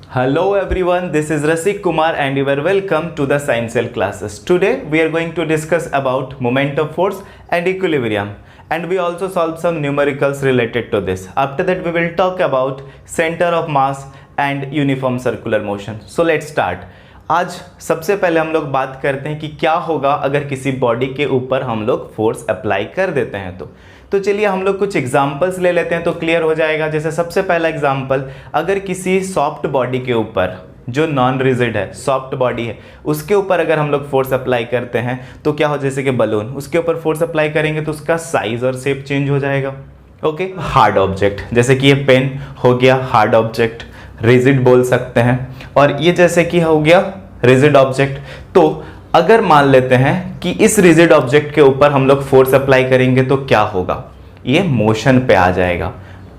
Hello everyone, this is Rasik Kumar and you are welcome to the Science Cell classes. Today we are going to discuss about moment of force and equilibrium, and we also solve some numericals related to this. After that we will talk about center of mass and uniform circular motion. So let's start. आज सबसे पहले हम लोग बात करते हैं कि क्या होगा अगर किसी बॉडी के ऊपर हम लोग फोर्स अप्लाई कर देते हैं तो चलिए हम लोग कुछ एग्जांपल्स ले लेते हैं तो क्लियर हो जाएगा। जैसे सबसे पहला एग्जांपल, अगर किसी सॉफ्ट बॉडी के ऊपर जो नॉन रिजिड है, सॉफ्ट बॉडी है, उसके ऊपर अगर हम लोग फोर्स अप्लाई करते हैं तो क्या हो, जैसे कि बलून, उसके ऊपर फोर्स अप्लाई करेंगे तो उसका साइज और शेप चेंज हो जाएगा। ओके, हार्ड ऑब्जेक्ट, जैसे कि ये पेन हो गया हार्ड ऑब्जेक्ट, रिजिड बोल सकते हैं, और ये जैसे कि हो गया रिजिड ऑब्जेक्ट। तो अगर मान लेते हैं कि इस रिजिड ऑब्जेक्ट के ऊपर हम लोग फोर्स अप्लाई करेंगे तो क्या होगा, ये मोशन पे आ जाएगा।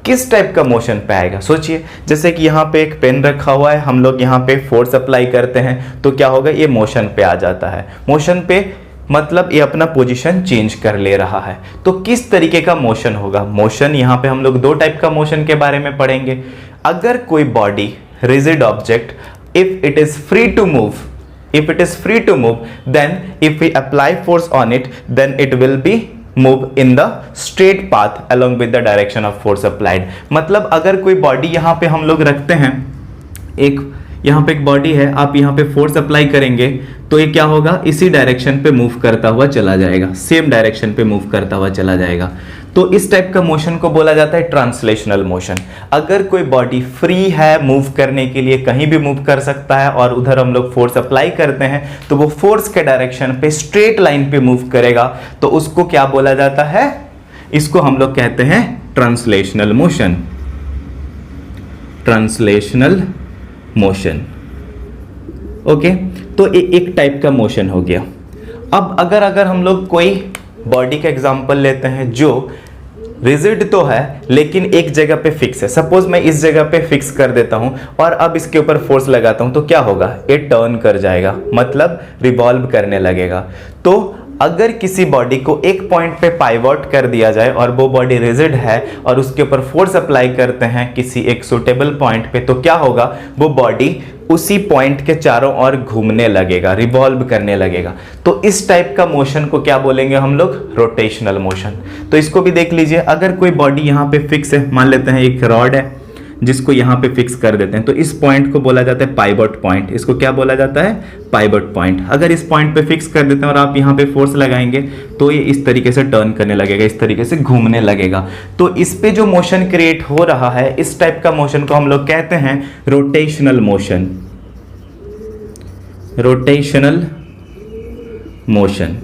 किस टाइप का मोशन पे आएगा, सोचिए, जैसे कि यहाँ पे एक पेन रखा हुआ है, हम लोग यहाँ पे फोर्स अप्लाई करते हैं तो क्या होगा, ये मोशन पे आ जाता है। मोशन पे मतलब ये अपना पोजीशन चेंज कर ले रहा है। तो किस तरीके का मोशन होगा, मोशन यहाँ पे हम लोग दो टाइप का मोशन के बारे में पढ़ेंगे। अगर कोई body rigid object, if it is free to move, then if we apply force on it, then it will be move in the straight path along with the direction of force applied। मतलब अगर कोई body यहाँ पे हम लोग रखते हैं, यहाँ पे एक बॉडी है, आप यहाँ पे फोर्स अप्लाई करेंगे तो ये क्या होगा, इसी डायरेक्शन पे मूव करता हुआ चला जाएगा, सेम डायरेक्शन पे मूव करता हुआ चला जाएगा। तो इस टाइप का मोशन को बोला जाता है ट्रांसलेशनल मोशन। अगर कोई बॉडी फ्री है मूव करने के लिए, कहीं भी मूव कर सकता है, और उधर हम लोग फोर्स अप्लाई करते हैं तो वो फोर्स के डायरेक्शन पे स्ट्रेट लाइन पे मूव करेगा, तो उसको क्या बोला जाता है, इसको हम लोग कहते हैं translational motion. Translational motion, okay. तो एक टाइप का मोशन हो गया। अब अगर हम लोग कोई बॉडी का एग्जांपल लेते हैं जो रिजिड तो है लेकिन एक जगह पे फिक्स है, सपोज मैं इस जगह पे फिक्स कर देता हूं और अब इसके ऊपर फोर्स लगाता हूं तो क्या होगा, ये टर्न कर जाएगा, मतलब रिवॉल्व करने लगेगा। तो अगर किसी बॉडी को एक पॉइंट पे पाइवोट कर दिया जाए और वो बॉडी रिजिड है और उसके ऊपर फोर्स अप्लाई करते हैं किसी एक सुटेबल पॉइंट पे, तो क्या होगा, वो बॉडी उसी पॉइंट के चारों ओर घूमने लगेगा, रिवॉल्व करने लगेगा। तो इस टाइप का मोशन को क्या बोलेंगे हम लोग, रोटेशनल मोशन। तो इसको भी देख लीजिए, अगर कोई बॉडी यहाँ पे फिक्स है, मान लेते हैं एक रॉड है जिसको यहाँ पे फिक्स कर देते हैं, तो इस पॉइंट को बोला जाता है पाइवोट पॉइंट। इसको क्या बोला जाता है, पाइवोट पॉइंट। अगर इस पॉइंट पे फिक्स कर देते हैं और आप यहाँ पे फोर्स लगाएंगे तो ये इस तरीके से टर्न करने लगेगा, इस तरीके से घूमने लगेगा। तो इस पे जो मोशन क्रिएट हो रहा है, इस टाइप का मोशन को हम लोग कहते हैं rotational motion. Rotational motion,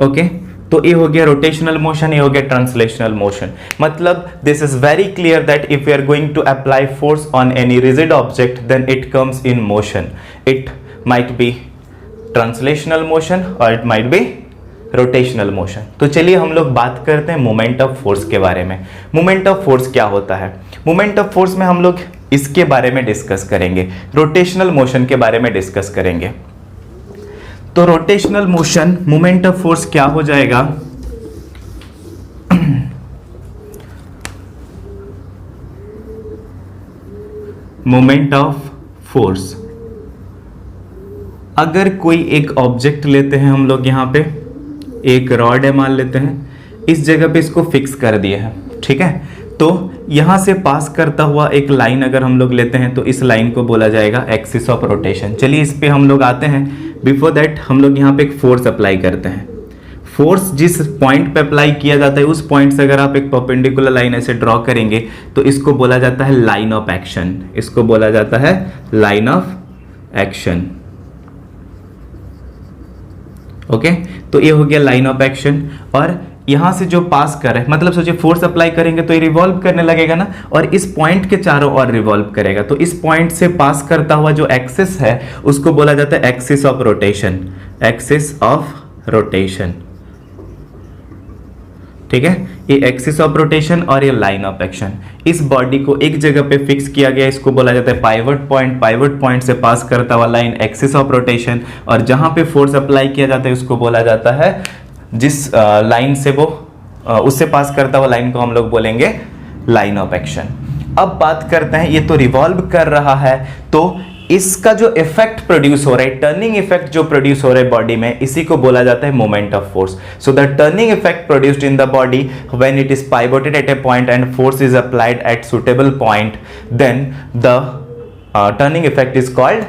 okay. तो ये हो गया रोटेशनल मोशन, ये हो गया ट्रांसलेशनल मोशन। मतलब this is very clear that if we are going to apply force on any rigid object then it comes in motion. It might be translational motion और it might be rotational motion. तो चलिए हम लोग बात करते हैं moment of force के बारे में। मोमेंट ऑफ फोर्स क्या होता है, मोमेंट ऑफ फोर्स में हम लोग इसके बारे में डिस्कस करेंगे, रोटेशनल मोशन के बारे में डिस्कस करेंगे। तो rotational motion, moment of force क्या हो जाएगा, मोमेंट ऑफ फोर्स, अगर कोई एक ऑब्जेक्ट लेते हैं हम लोग, यहाँ पे एक रॉड है मान लेते हैं, इस जगह पे इसको फिक्स कर दिए हैं, ठीक है। तो यहाँ से पास करता हुआ एक लाइन अगर हम लोग लेते हैं तो इस लाइन को बोला जाएगा एक्सिस ऑफ रोटेशन। चलिए इस पे हम लोग आते हैं। बिफोर दैट हम लोग यहाँ पे एक फोर्स अप्लाई करते हैं। फोर्स जिस पॉइंट पे अप्लाई किया जाता है उस पॉइंट से अगर आप एक परपेंडिकुलर लाइन ऐसे ड्रॉ करेंगे तो इसको बोला जाता है लाइन ऑफ एक्शन। इसको बोला जाता है लाइन ऑफ एक्शन, ओके। तो ये हो गया लाइन ऑफ एक्शन। और यहां से जो पास कर रहा है, मतलब सोचिए फोर्स अप्लाई करेंगे तो ये रिवॉल्व करने लगेगा ना, और इस पॉइंट के चारों ओर रिवॉल्व करेगा। तो इस पॉइंट से पास करता हुआ जो एक्सिस है उसको बोला जाता है axis of rotation. Axis of rotation, ठीक है। ये एक्सिस ऑफ रोटेशन और ये लाइन ऑफ एक्शन। इस बॉडी को एक जगह पे फिक्स किया गया, इसको बोला जाता है पाइवोट पॉइंट। पाइवोट पॉइंट से पास करता हुआ लाइन एक्सिस ऑफ रोटेशन, और जहां पे फोर्स अप्लाई किया जाता है उसको बोला जाता है, जिस लाइन से वो उससे पास करता हुआ लाइन को हम लोग बोलेंगे लाइन ऑफ एक्शन। अब बात करते हैं, ये तो रिवॉल्व कर रहा है, तो इसका जो इफेक्ट प्रोड्यूस हो रहा है, टर्निंग इफेक्ट जो प्रोड्यूस हो रहा है बॉडी में, इसी को बोला जाता है moment of force. So the turning effect produced in the body when it is pivoted at a point and force is applied at suitable point, then the turning effect is called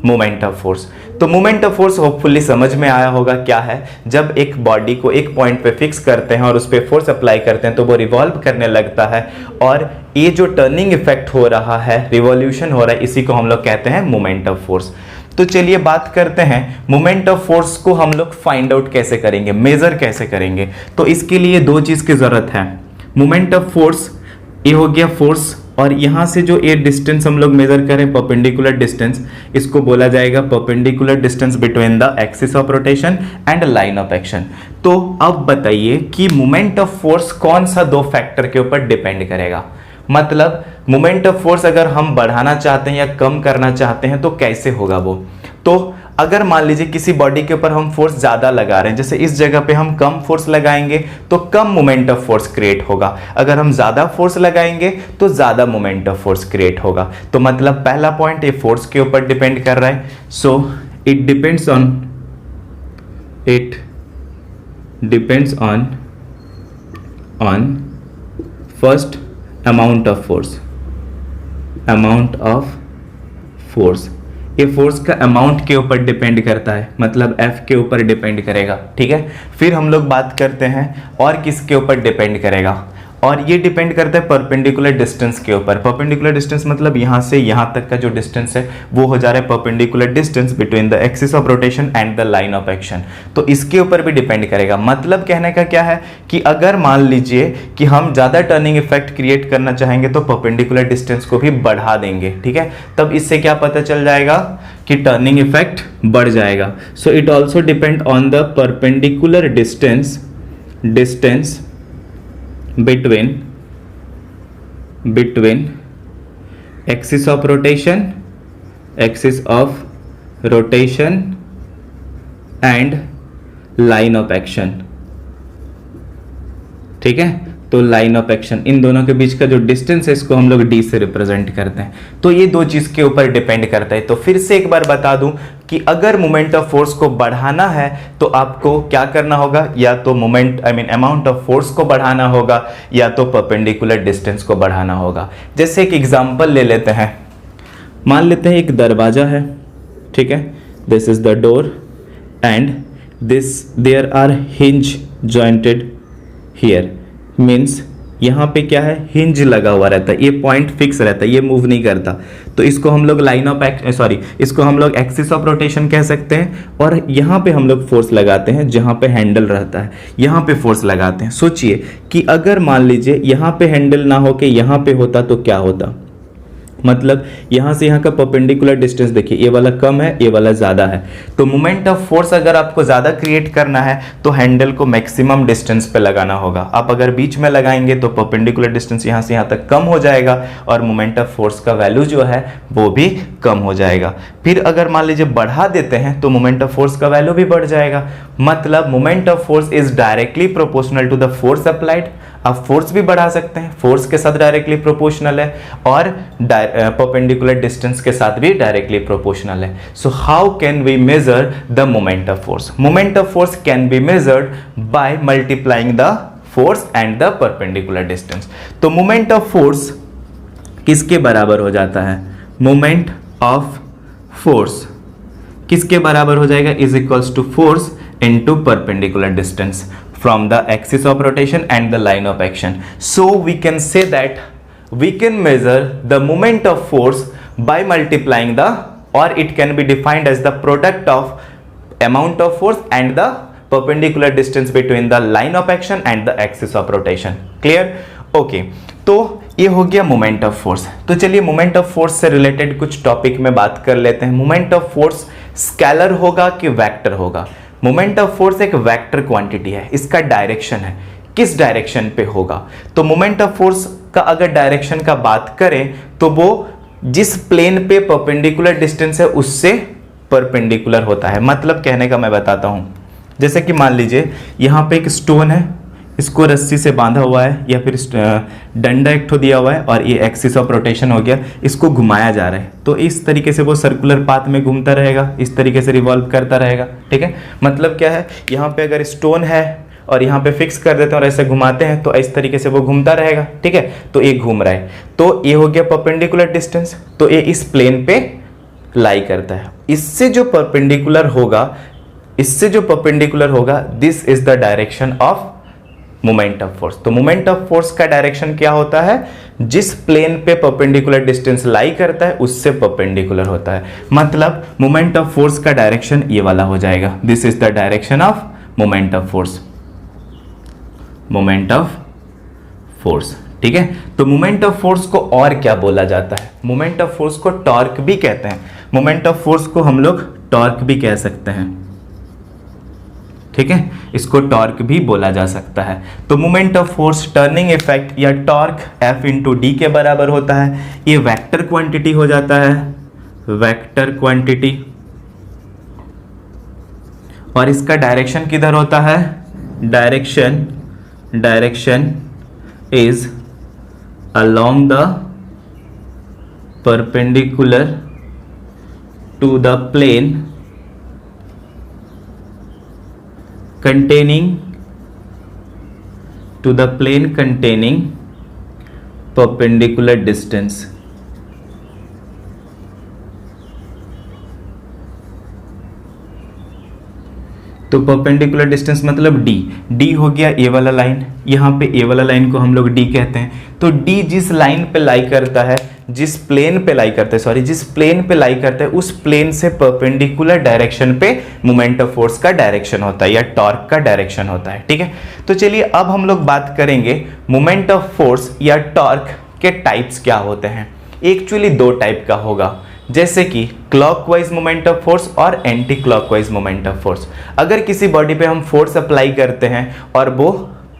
moment of force. तो moment of force hopefully समझ में आया होगा क्या है. जब एक body को एक पॉइंट पे फिक्स करते हैं और उस पर फोर्स अप्लाई करते हैं तो वो रिवॉल्व करने लगता है, और ये जो टर्निंग इफेक्ट हो रहा है, रिवॉल्यूशन हो रहा है, इसी को हम लोग कहते हैं मोमेंट ऑफ फोर्स. तो चलिए बात करते हैं मोमेंट ऑफ फोर्स को हम लोग फाइंड आउट कैसे करेंगे, मेजर कैसे करेंगे. तो इसके लिए दो चीज की जरूरत है. मोमेंट ऑफ फोर्स, ये हो गया फोर्स, और यहाँ से जो ये डिस्टेंस हम लोग मेजर करें, परपेंडिकुलर डिस्टेंस, इसको बोला जाएगा perpendicular distance between the axis of rotation and line of action. तो अब बताइए कि मोमेंट ऑफ फोर्स कौन सा दो फैक्टर के ऊपर डिपेंड करेगा. मतलब मोमेंट ऑफ फोर्स अगर हम बढ़ाना चाहते हैं या कम करना चाहते हैं तो कैसे होगा वो. तो अगर मान लीजिए किसी बॉडी के ऊपर हम फोर्स ज़्यादा लगा रहे हैं, जैसे इस जगह पे हम कम फोर्स लगाएंगे तो कम मोमेंट ऑफ फोर्स क्रिएट होगा, अगर हम ज़्यादा फोर्स लगाएंगे तो ज़्यादा मोमेंट ऑफ फोर्स क्रिएट होगा. तो मतलब पहला पॉइंट ये फोर्स के ऊपर डिपेंड कर रहा है. So it depends on first amount of force. ये फोर्स का अमाउंट के ऊपर डिपेंड करता है, मतलब F के ऊपर डिपेंड करेगा. ठीक है, फिर हम लोग बात करते हैं और किसके ऊपर डिपेंड करेगा, और ये डिपेंड करता है परपेंडिकुलर डिस्टेंस के ऊपर. परपेंडिकुलर डिस्टेंस मतलब यहाँ से यहाँ तक का जो डिस्टेंस है वो हो जा रहा है perpendicular distance between the axis of rotation and the line of action. तो इसके ऊपर भी डिपेंड करेगा. मतलब कहने का क्या है कि अगर मान लीजिए कि हम ज़्यादा टर्निंग इफेक्ट क्रिएट करना चाहेंगे तो परपेंडिकुलर डिस्टेंस को भी बढ़ा देंगे. ठीक है, तब इससे क्या पता चल जाएगा कि टर्निंग इफेक्ट बढ़ जाएगा. So it also depend on the perpendicular distance between axis of rotation and line of action. ठीक है, तो लाइन ऑफ एक्शन, इन दोनों के बीच का जो डिस्टेंस है इसको हम लोग डी से रिप्रेजेंट करते हैं. तो ये दो चीज के ऊपर डिपेंड करता है. तो फिर से एक बार बता दूं कि अगर मोमेंट ऑफ फोर्स को बढ़ाना है तो आपको क्या करना होगा, या तो अमाउंट ऑफ फोर्स को बढ़ाना होगा या तो परपेंडिकुलर डिस्टेंस को बढ़ाना होगा. जैसे एक एग्जांपल ले लेते हैं. मान लेते हैं एक दरवाजा है. ठीक है, this is the door and there are hinge jointed here. Means यहाँ पे क्या है, हिंज लगा हुआ रहता है, ये पॉइंट फिक्स रहता है, ये मूव नहीं करता. तो इसको हम लोग इसको हम लोग एक्सिस ऑफ रोटेशन कह सकते हैं. और यहाँ पे हम लोग फोर्स लगाते हैं, जहाँ पे हैंडल रहता है यहाँ पे फोर्स लगाते हैं. सोचिए कि अगर मान लीजिए यहाँ पे हैंडल ना होके यहाँ पे होता तो क्या होता. मतलब यहाँ से यहाँ का परपेंडिकुलर डिस्टेंस देखिए, ये वाला कम है, ये वाला ज़्यादा है. तो मोमेंट ऑफ फोर्स अगर आपको ज़्यादा क्रिएट करना है तो हैंडल को मैक्सिमम डिस्टेंस पे लगाना होगा. आप अगर बीच में लगाएंगे तो परपेंडिकुलर डिस्टेंस यहाँ से यहाँ तक कम हो जाएगा और मोमेंट ऑफ फोर्स का वैल्यू जो है वो भी कम हो जाएगा. फिर अगर मान लीजिए बढ़ा देते हैं तो मोमेंट ऑफ फोर्स का वैल्यू भी बढ़ जाएगा. मतलब moment of force is directly proportional to the force applied. आप फोर्स भी बढ़ा सकते हैं, फोर्स के साथ डायरेक्टली प्रोपोर्शनल है, और परपेंडिकुलर डिस्टेंस के साथ भी डायरेक्टली प्रोपोर्शनल है. So how can we measure the moment of force. Moment of force can be measured by multiplying the force and the perpendicular distance. तो मोमेंट ऑफ फोर्स किसके बराबर हो जाता है, मोमेंट ऑफ फोर्स किसके बराबर हो जाएगा, is equals to force into perpendicular distance from the axis of rotation and the line of action. So we can say that we can measure the moment of force by multiplying the, or it can be defined as the product of amount of force and the perpendicular distance between the line of action and the axis of rotation. Clear? Okay. तो ये हो गया moment of force. तो चलिए moment of force से related कुछ topic में बात कर लेते हैं. मोमेंट ऑफ फोर्स स्केलर होगा कि वेक्टर होगा. मोमेंट ऑफ फोर्स एक वेक्टर क्वांटिटी है, इसका डायरेक्शन है, किस डायरेक्शन पे होगा. तो मोमेंट ऑफ फोर्स का अगर डायरेक्शन का बात करें तो वो जिस प्लेन पे परपेंडिकुलर डिस्टेंस है उससे परपेंडिकुलर होता है. मतलब कहने का मैं बताता हूं, जैसे कि मान लीजिए यहाँ पे एक स्टोन है, इसको रस्सी से बांधा हुआ है या फिर डंडा एक ठो दिया हुआ है और ये एक्सिस ऑफ रोटेशन हो गया, इसको घुमाया जा रहा है, तो इस तरीके से वो सर्कुलर पाथ में घूमता रहेगा, इस तरीके से रिवॉल्व करता रहेगा। ठीक है, मतलब क्या है, यहाँ पे अगर स्टोन है और यहाँ पे फिक्स कर देते हैं और ऐसे घुमाते हैं तो इस तरीके से वो घूमता रहेगा। ठीक है, तो ये घूम रहा है, तो ये हो गया परपेंडिकुलर डिस्टेंस, तो ये इस प्लेन पे लाई करता है। इससे जो परपेंडिकुलर होगा this is the direction of moment of force. तो मोमेंट ऑफ फोर्स का डायरेक्शन क्या होता है, जिस प्लेन पे परपेंडिकुलर डिस्टेंस लाई करता है उससे परपेंडिकुलर होता है। मतलब मोमेंट ऑफ फोर्स का डायरेक्शन ये वाला हो जाएगा, this is the direction of moment of force, moment of force. ठीक है, तो मोमेंट ऑफ फोर्स को और क्या बोला जाता है, मोमेंट ऑफ फोर्स को टॉर्क भी कहते हैं, मोमेंट ऑफ फोर्स को हम लोग टॉर्क भी कह सकते हैं। ठीक है, इसको टॉर्क भी बोला जा सकता है। तो moment of force turning effect या टॉर्क F इंटू डी के बराबर होता है। ये वेक्टर क्वांटिटी हो जाता है, वेक्टर क्वांटिटी, और इसका डायरेक्शन किधर होता है, direction is along the perpendicular to the plane containing perpendicular distance। तो परपेंडिकुलर डिस्टेंस मतलब डी हो गया ए वाला लाइन, यहाँ पे ए वाला लाइन को हम लोग डी कहते हैं। तो डी जिस लाइन पे लाई करता है, जिस प्लेन पे लाई करता है उस प्लेन से परपेंडिकुलर डायरेक्शन पे मोमेंट ऑफ फोर्स का डायरेक्शन होता है या टॉर्क का डायरेक्शन होता है। ठीक है, तो चलिए अब हम लोग बात करेंगे मोमेंट ऑफ फोर्स या टॉर्क के टाइप्स क्या होते हैं। एक्चुअली दो टाइप का होगा, जैसे कि क्लॉकवाइज मोमेंट ऑफ फोर्स और anti clockwise moment of force. अगर किसी बॉडी पे हम फोर्स अप्लाई करते हैं और वो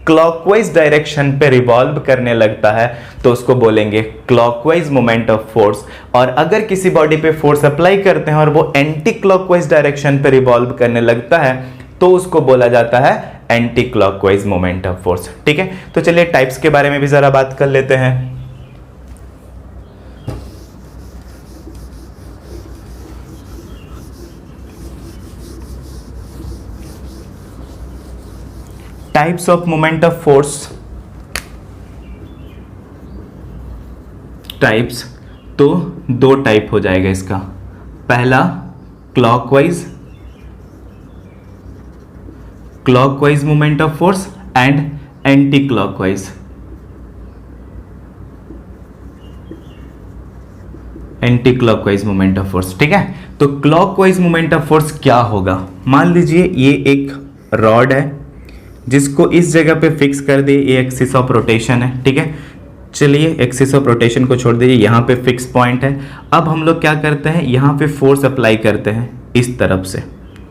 क्लॉकवाइज डायरेक्शन पे रिवॉल्व करने लगता है तो उसको बोलेंगे क्लॉकवाइज मोमेंट ऑफ फोर्स, और अगर किसी बॉडी पे फोर्स अप्लाई करते हैं और वो एंटी क्लॉकवाइज डायरेक्शन पे रिवॉल्व करने लगता है तो उसको बोला जाता है anti clockwise moment of force. ठीक है, तो चलिए टाइप्स के बारे में भी जरा बात कर लेते हैं। Types of moment of force, types तो दो टाइप हो जाएगा इसका। पहला clockwise moment of force and anti clockwise moment of force. ठीक है, तो क्लॉकवाइज मोमेंट ऑफ फोर्स क्या होगा, मान लीजिए ये एक रॉड है जिसको इस जगह पे फिक्स कर दिए, ये एक्सिस ऑफ रोटेशन है। ठीक है, चलिए एक्सिस ऑफ रोटेशन को छोड़ दीजिए, यहाँ पे फिक्स पॉइंट है। अब हम लोग क्या करते हैं, यहाँ पे फोर्स अप्लाई करते हैं इस तरफ से।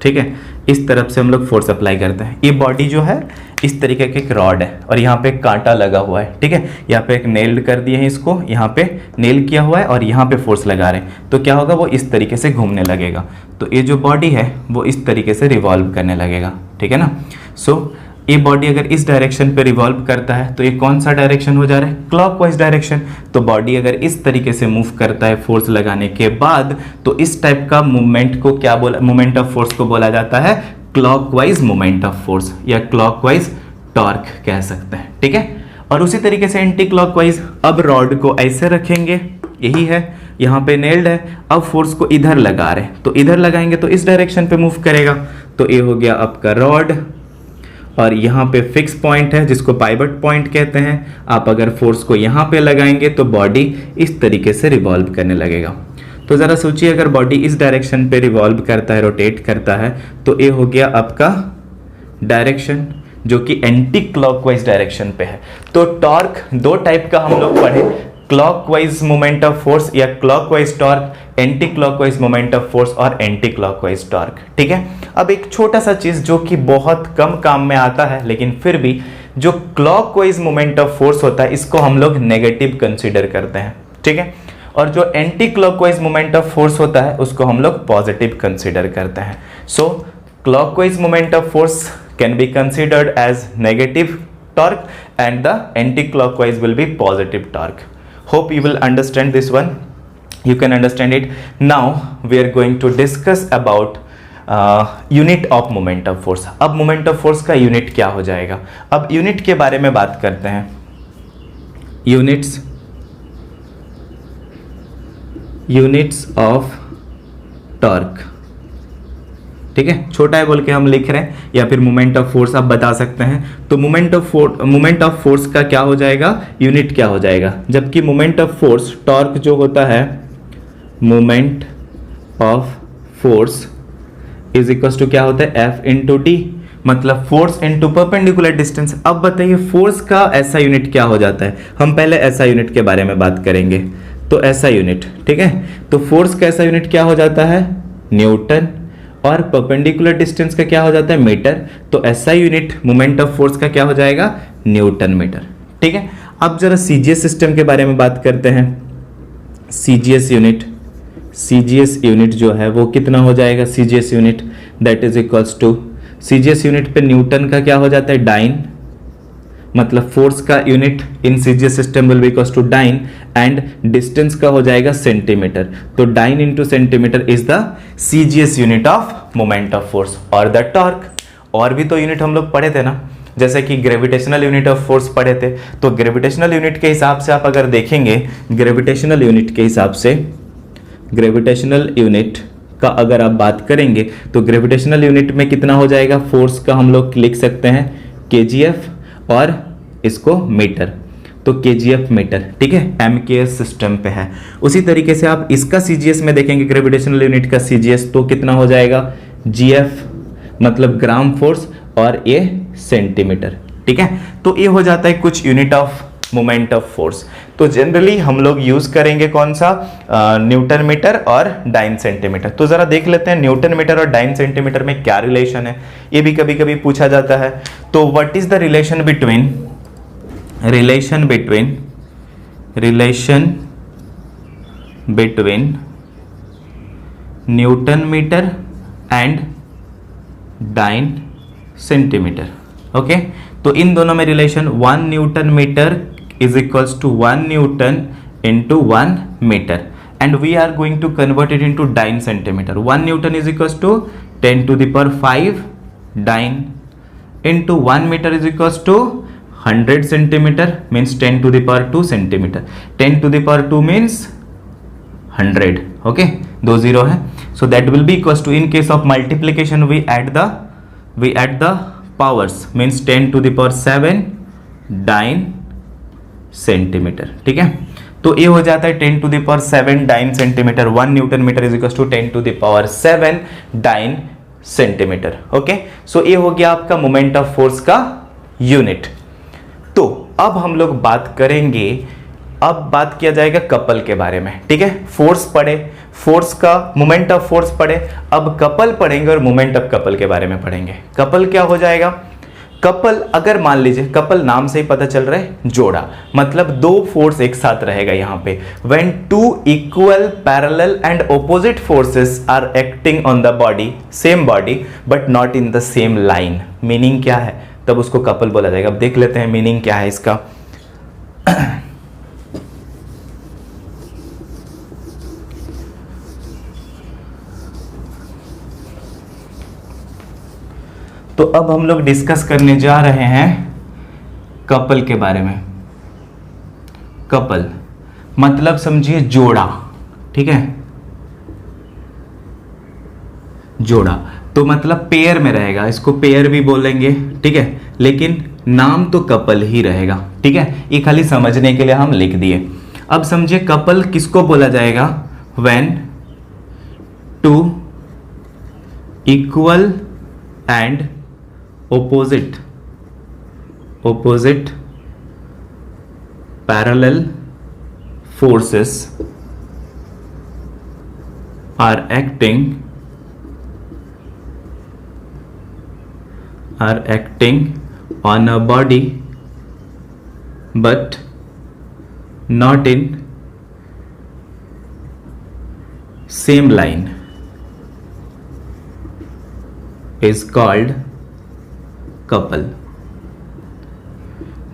ठीक है, इस तरफ से हम लोग फोर्स अप्लाई करते हैं। ये बॉडी जो है इस तरीके का एक रॉड है और यहाँ पे कांटा लगा हुआ है। ठीक है, यहाँ पे एक नेल्ड कर दिए हैं, इसको यहाँ पे नेल किया हुआ है और यहाँ पे फोर्स लगा रहे हैं, तो क्या होगा, वो इस तरीके से घूमने लगेगा। तो ये जो बॉडी है वो इस तरीके से रिवॉल्व करने लगेगा। ठीक है ना, सो ये बॉडी अगर इस डायरेक्शन पे रिवॉल्व करता है तो ये कौन सा डायरेक्शन हो जा रहा है, क्लॉकवाइज डायरेक्शन। तो बॉडी अगर इस तरीके से मूव करता है फोर्स लगाने के बाद, तो इस टाइप का मूवमेंट को क्या बोला, मोमेंट ऑफ फोर्स को बोला जाता है क्लॉकवाइज मोमेंट ऑफ फोर्स या क्लॉकवाइज टॉर्क कह सकते हैं। ठीक है, और उसी तरीके से एंटी क्लॉकवाइज, अब रॉड को ऐसे रखेंगे, यही है, यहाँ पे नेल्ड है, अब फोर्स को इधर लगा रहे हैं, तो इधर लगाएंगे तो इस डायरेक्शन पे मूव करेगा। तो ये हो गया आपका रॉड, और यहाँ पे फिक्स पॉइंट है जिसको पाइवट पॉइंट कहते हैं। आप अगर फोर्स को यहाँ पे लगाएंगे तो बॉडी इस तरीके से रिवॉल्व करने लगेगा। तो ज़रा सोचिए, अगर बॉडी इस डायरेक्शन पे रिवॉल्व करता है, रोटेट करता है, तो ये हो गया आपका डायरेक्शन जो कि एंटी क्लॉकवाइज डायरेक्शन पे है। तो टॉर्क दो टाइप का हम लोग पढ़े, क्लॉकवाइज मोमेंट ऑफ फोर्स या clockwise torque, anti clockwise moment of force और एंटी क्लॉकवाइज टॉर्क। ठीक है, अब एक छोटा सा चीज जो कि बहुत कम काम में आता है, लेकिन फिर भी जो क्लॉकवाइज मोमेंट ऑफ फोर्स होता है इसको हम लोग नेगेटिव कंसीडर करते हैं। ठीक है, और जो anti clockwise moment of force होता है उसको हम लोग पॉजिटिव कंसीडर करते हैं। So clockwise moment of force can be considered as negative torque and the anti-clockwise will be positive torque. Hope you will understand this one. You can understand it. Now we are going to discuss about unit of moment of force. अब moment of force का unit क्या हो जाएगा? अब unit के बारे में बात करते हैं. Units of torque. ठीक है, छोटा है बोल के हम लिख रहे हैं, या फिर मोमेंट ऑफ फोर्स आप बता सकते हैं. तो मोमेंट ऑफ फोर्स का क्या हो जाएगा? यूनिट क्या हो जाएगा? जबकि मोमेंट ऑफ फोर्स टॉर्क जो होता है, moment of force is equal to क्या होता है? F इंटू डी, मतलब फोर्स इंटू परपेंडिकुलर डिस्टेंस. अब बताइए फोर्स का ऐसा यूनिट क्या हो जाता है? हम पहले ऐसा यूनिट के बारे में बात करेंगे. तो ऐसा यूनिट, ठीक है, तो फोर्स का ऐसा यूनिट क्या हो जाता है? न्यूटन. और परपेंडिकुलर डिस्टेंस का क्या हो जाता है? मीटर. तो ऐसा युनिट मोमेंट ऑफ फोर्स का क्या हो जाएगा? Newton metre. ठीक है, अब जरा सीजीएस सिस्टम के बारे में बात करते हैं. सीजीएस यूनिट जो है वो कितना हो जाएगा? CGS unit that is equals to, CGS unit पे न्यूटन का क्या हो जाता है? डाइन, मतलब फोर्स का unit in CGS system will be equals to dyne, and distance का हो जाएगा सेंटीमीटर. तो dyne into centimetre is the CGS unit of moment of force. और द टॉर्क, और भी तो यूनिट हम लोग पढ़े थे ना, जैसे कि ग्रेविटेशनल यूनिट ऑफ फोर्स पढ़े थे. तो ग्रेविटेशनल यूनिट के हिसाब से आप अगर देखेंगे, ग्रेविटेशनल यूनिट के हिसाब से, ग्रेविटेशनल यूनिट का अगर आप बात करेंगे तो ग्रेविटेशनल यूनिट में कितना हो जाएगा? फोर्स का हम लोग लिख सकते हैं केजीएफ, और इसको मीटर, तो केजीएफ मीटर. ठीक है, एमकेएस सिस्टम पे है. उसी तरीके से आप इसका सीजीएस में देखेंगे, ग्रेविटेशनल यूनिट का सीजीएस, तो कितना हो जाएगा? जीएफ, मतलब ग्राम फोर्स, और ये सेंटीमीटर. ठीक है, तो ये हो जाता है कुछ unit of moment of force. तो जनरली हम लोग यूज करेंगे कौन सा? न्यूटन मीटर और डाइन सेंटीमीटर. तो जरा देख लेते हैं न्यूटन मीटर और डाइन सेंटीमीटर में क्या रिलेशन है, ये भी कभी कभी पूछा जाता है. तो what is the relation between newton metre and dyne centimetre? Okay, तो इन दोनों में relation 1 newton metre is equals to 1 Newton into 1 meter, and we are going to convert it into dyne centimeter. 1 Newton is equals to 10 to the power 5 dyne into 1 meter is equals to 100 centimeter, means 10 to the power 2 centimeter. 10 to the power 2 means 100. Okay, दो zero है, so that will be equals to, in case of multiplication we add the powers, means 10 to the power 7 dyne centimetre. ठीक है, तो ये हो जाता है 10 to the power 7 dyne centimetre. 1 newton metre is equal to 10 to the power 7 dyne centimetre. Okay, so ये हो गया आपका मोमेंट ऑफ फोर्स का यूनिट. तो अब हम लोग बात करेंगे, अब बात किया जाएगा कपल के बारे में. ठीक है, फोर्स पढ़े, फोर्स का मोमेंट ऑफ फोर्स पढ़े, अब कपल पढ़ेंगे और मोमेंट ऑफ कपल के बारे में पढ़ेंगे. कपल क्या हो जाएगा? कपल, अगर मान लीजिए, कपल नाम से ही पता चल रहा है जोड़ा, मतलब दो फोर्स एक साथ रहेगा यहाँ पे. When two equal parallel and opposite forces are acting on the body, same body, but not in the same line. Meaning क्या है? तब उसको कपल बोला जाएगा. अब देख लेते हैं मीनिंग क्या है इसका. तो अब हम लोग डिस्कस करने जा रहे हैं कपल के बारे में. कपल मतलब समझिए जोड़ा. ठीक है, जोड़ा तो मतलब पेयर में रहेगा, इसको पेयर भी बोलेंगे. ठीक है, लेकिन नाम तो कपल ही रहेगा. ठीक है, ये खाली समझने के लिए हम लिख दिए. अब समझिए कपल किसको बोला जाएगा? When two equal and opposite parallel forces are acting on a body but not in same line is called couple.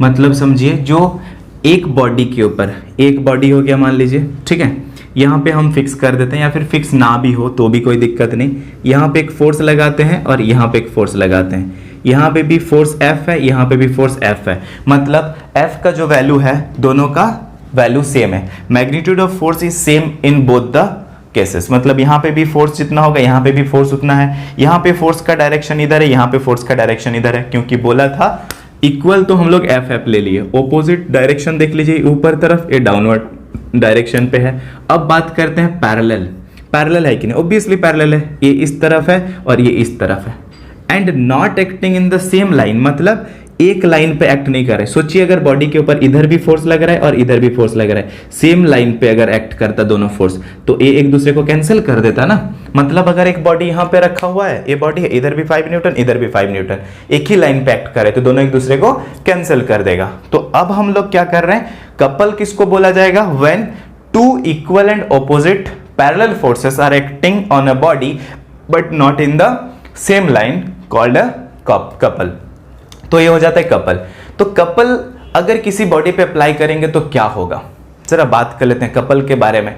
मतलब समझिए जो एक बॉडी के ऊपर, एक बॉडी हो गया मान लीजिए, ठीक है, यहाँ पे हम फिक्स कर देते हैं, या फिर फिक्स ना भी हो तो भी कोई दिक्कत नहीं। यहाँ पे एक फोर्स लगाते हैं और यहाँ पे एक फोर्स लगाते हैं, यहाँ पे भी फोर्स F है, यहाँ पे भी फोर्स F है। मतलब F का जो वैल्यू है दोनों का वैल्यू सेम है। Magnitude of force is same in both the cases. मतलब यहाँ पे भी फोर्स जितना होगा यहाँ पे भी फोर्स उतना है। यहाँ पे फोर्स का डायरेक्शन इधर है, यहाँ पे फोर्स का डायरेक्शन इधर है, क्योंकि बोला था इक्वल तो हम लोग F ले लिए। ऑपोजिट डायरेक्शन देख लीजिए, ऊपर तरफ, ये डाउनवर्ड डायरेक्शन पे है। अब बात करते हैं पैरेलल। पैरेलल है कि नहीं? ऑब्वियसली पैरेलल है, ये इस तरफ है और ये इस तरफ है। And not acting in the same line, मतलब एक लाइन पे एक्ट नहीं कर रहे। सोचिए अगर बॉडी के ऊपर इधर भी फोर्स लग रहा है और इधर भी फोर्स लग रहा है, सेम लाइन पे अगर एक्ट करता दोनों फोर्स, तो ये एक दूसरे को कैंसिल कर देता ना। मतलब अगर एक बॉडी यहाँ पे रखा हुआ है, ये बॉडी है, इधर भी 5 न्यूटन, इधर भी 5 न्यूटन, एक ही लाइन पे एक्ट करे तो दोनों एक दूसरे को कैंसिल कर देगा। तो अब हम लोग क्या कर रहे हैं, कपल किसको बोला जाएगा? When two equal and opposite parallel forces are acting on a body but not in the same line, called a couple. तो ये हो जाता है कपल। तो कपल अगर किसी बॉडी पे अप्लाई करेंगे तो क्या होगा, जरा बात कर लेते हैं कपल के बारे में।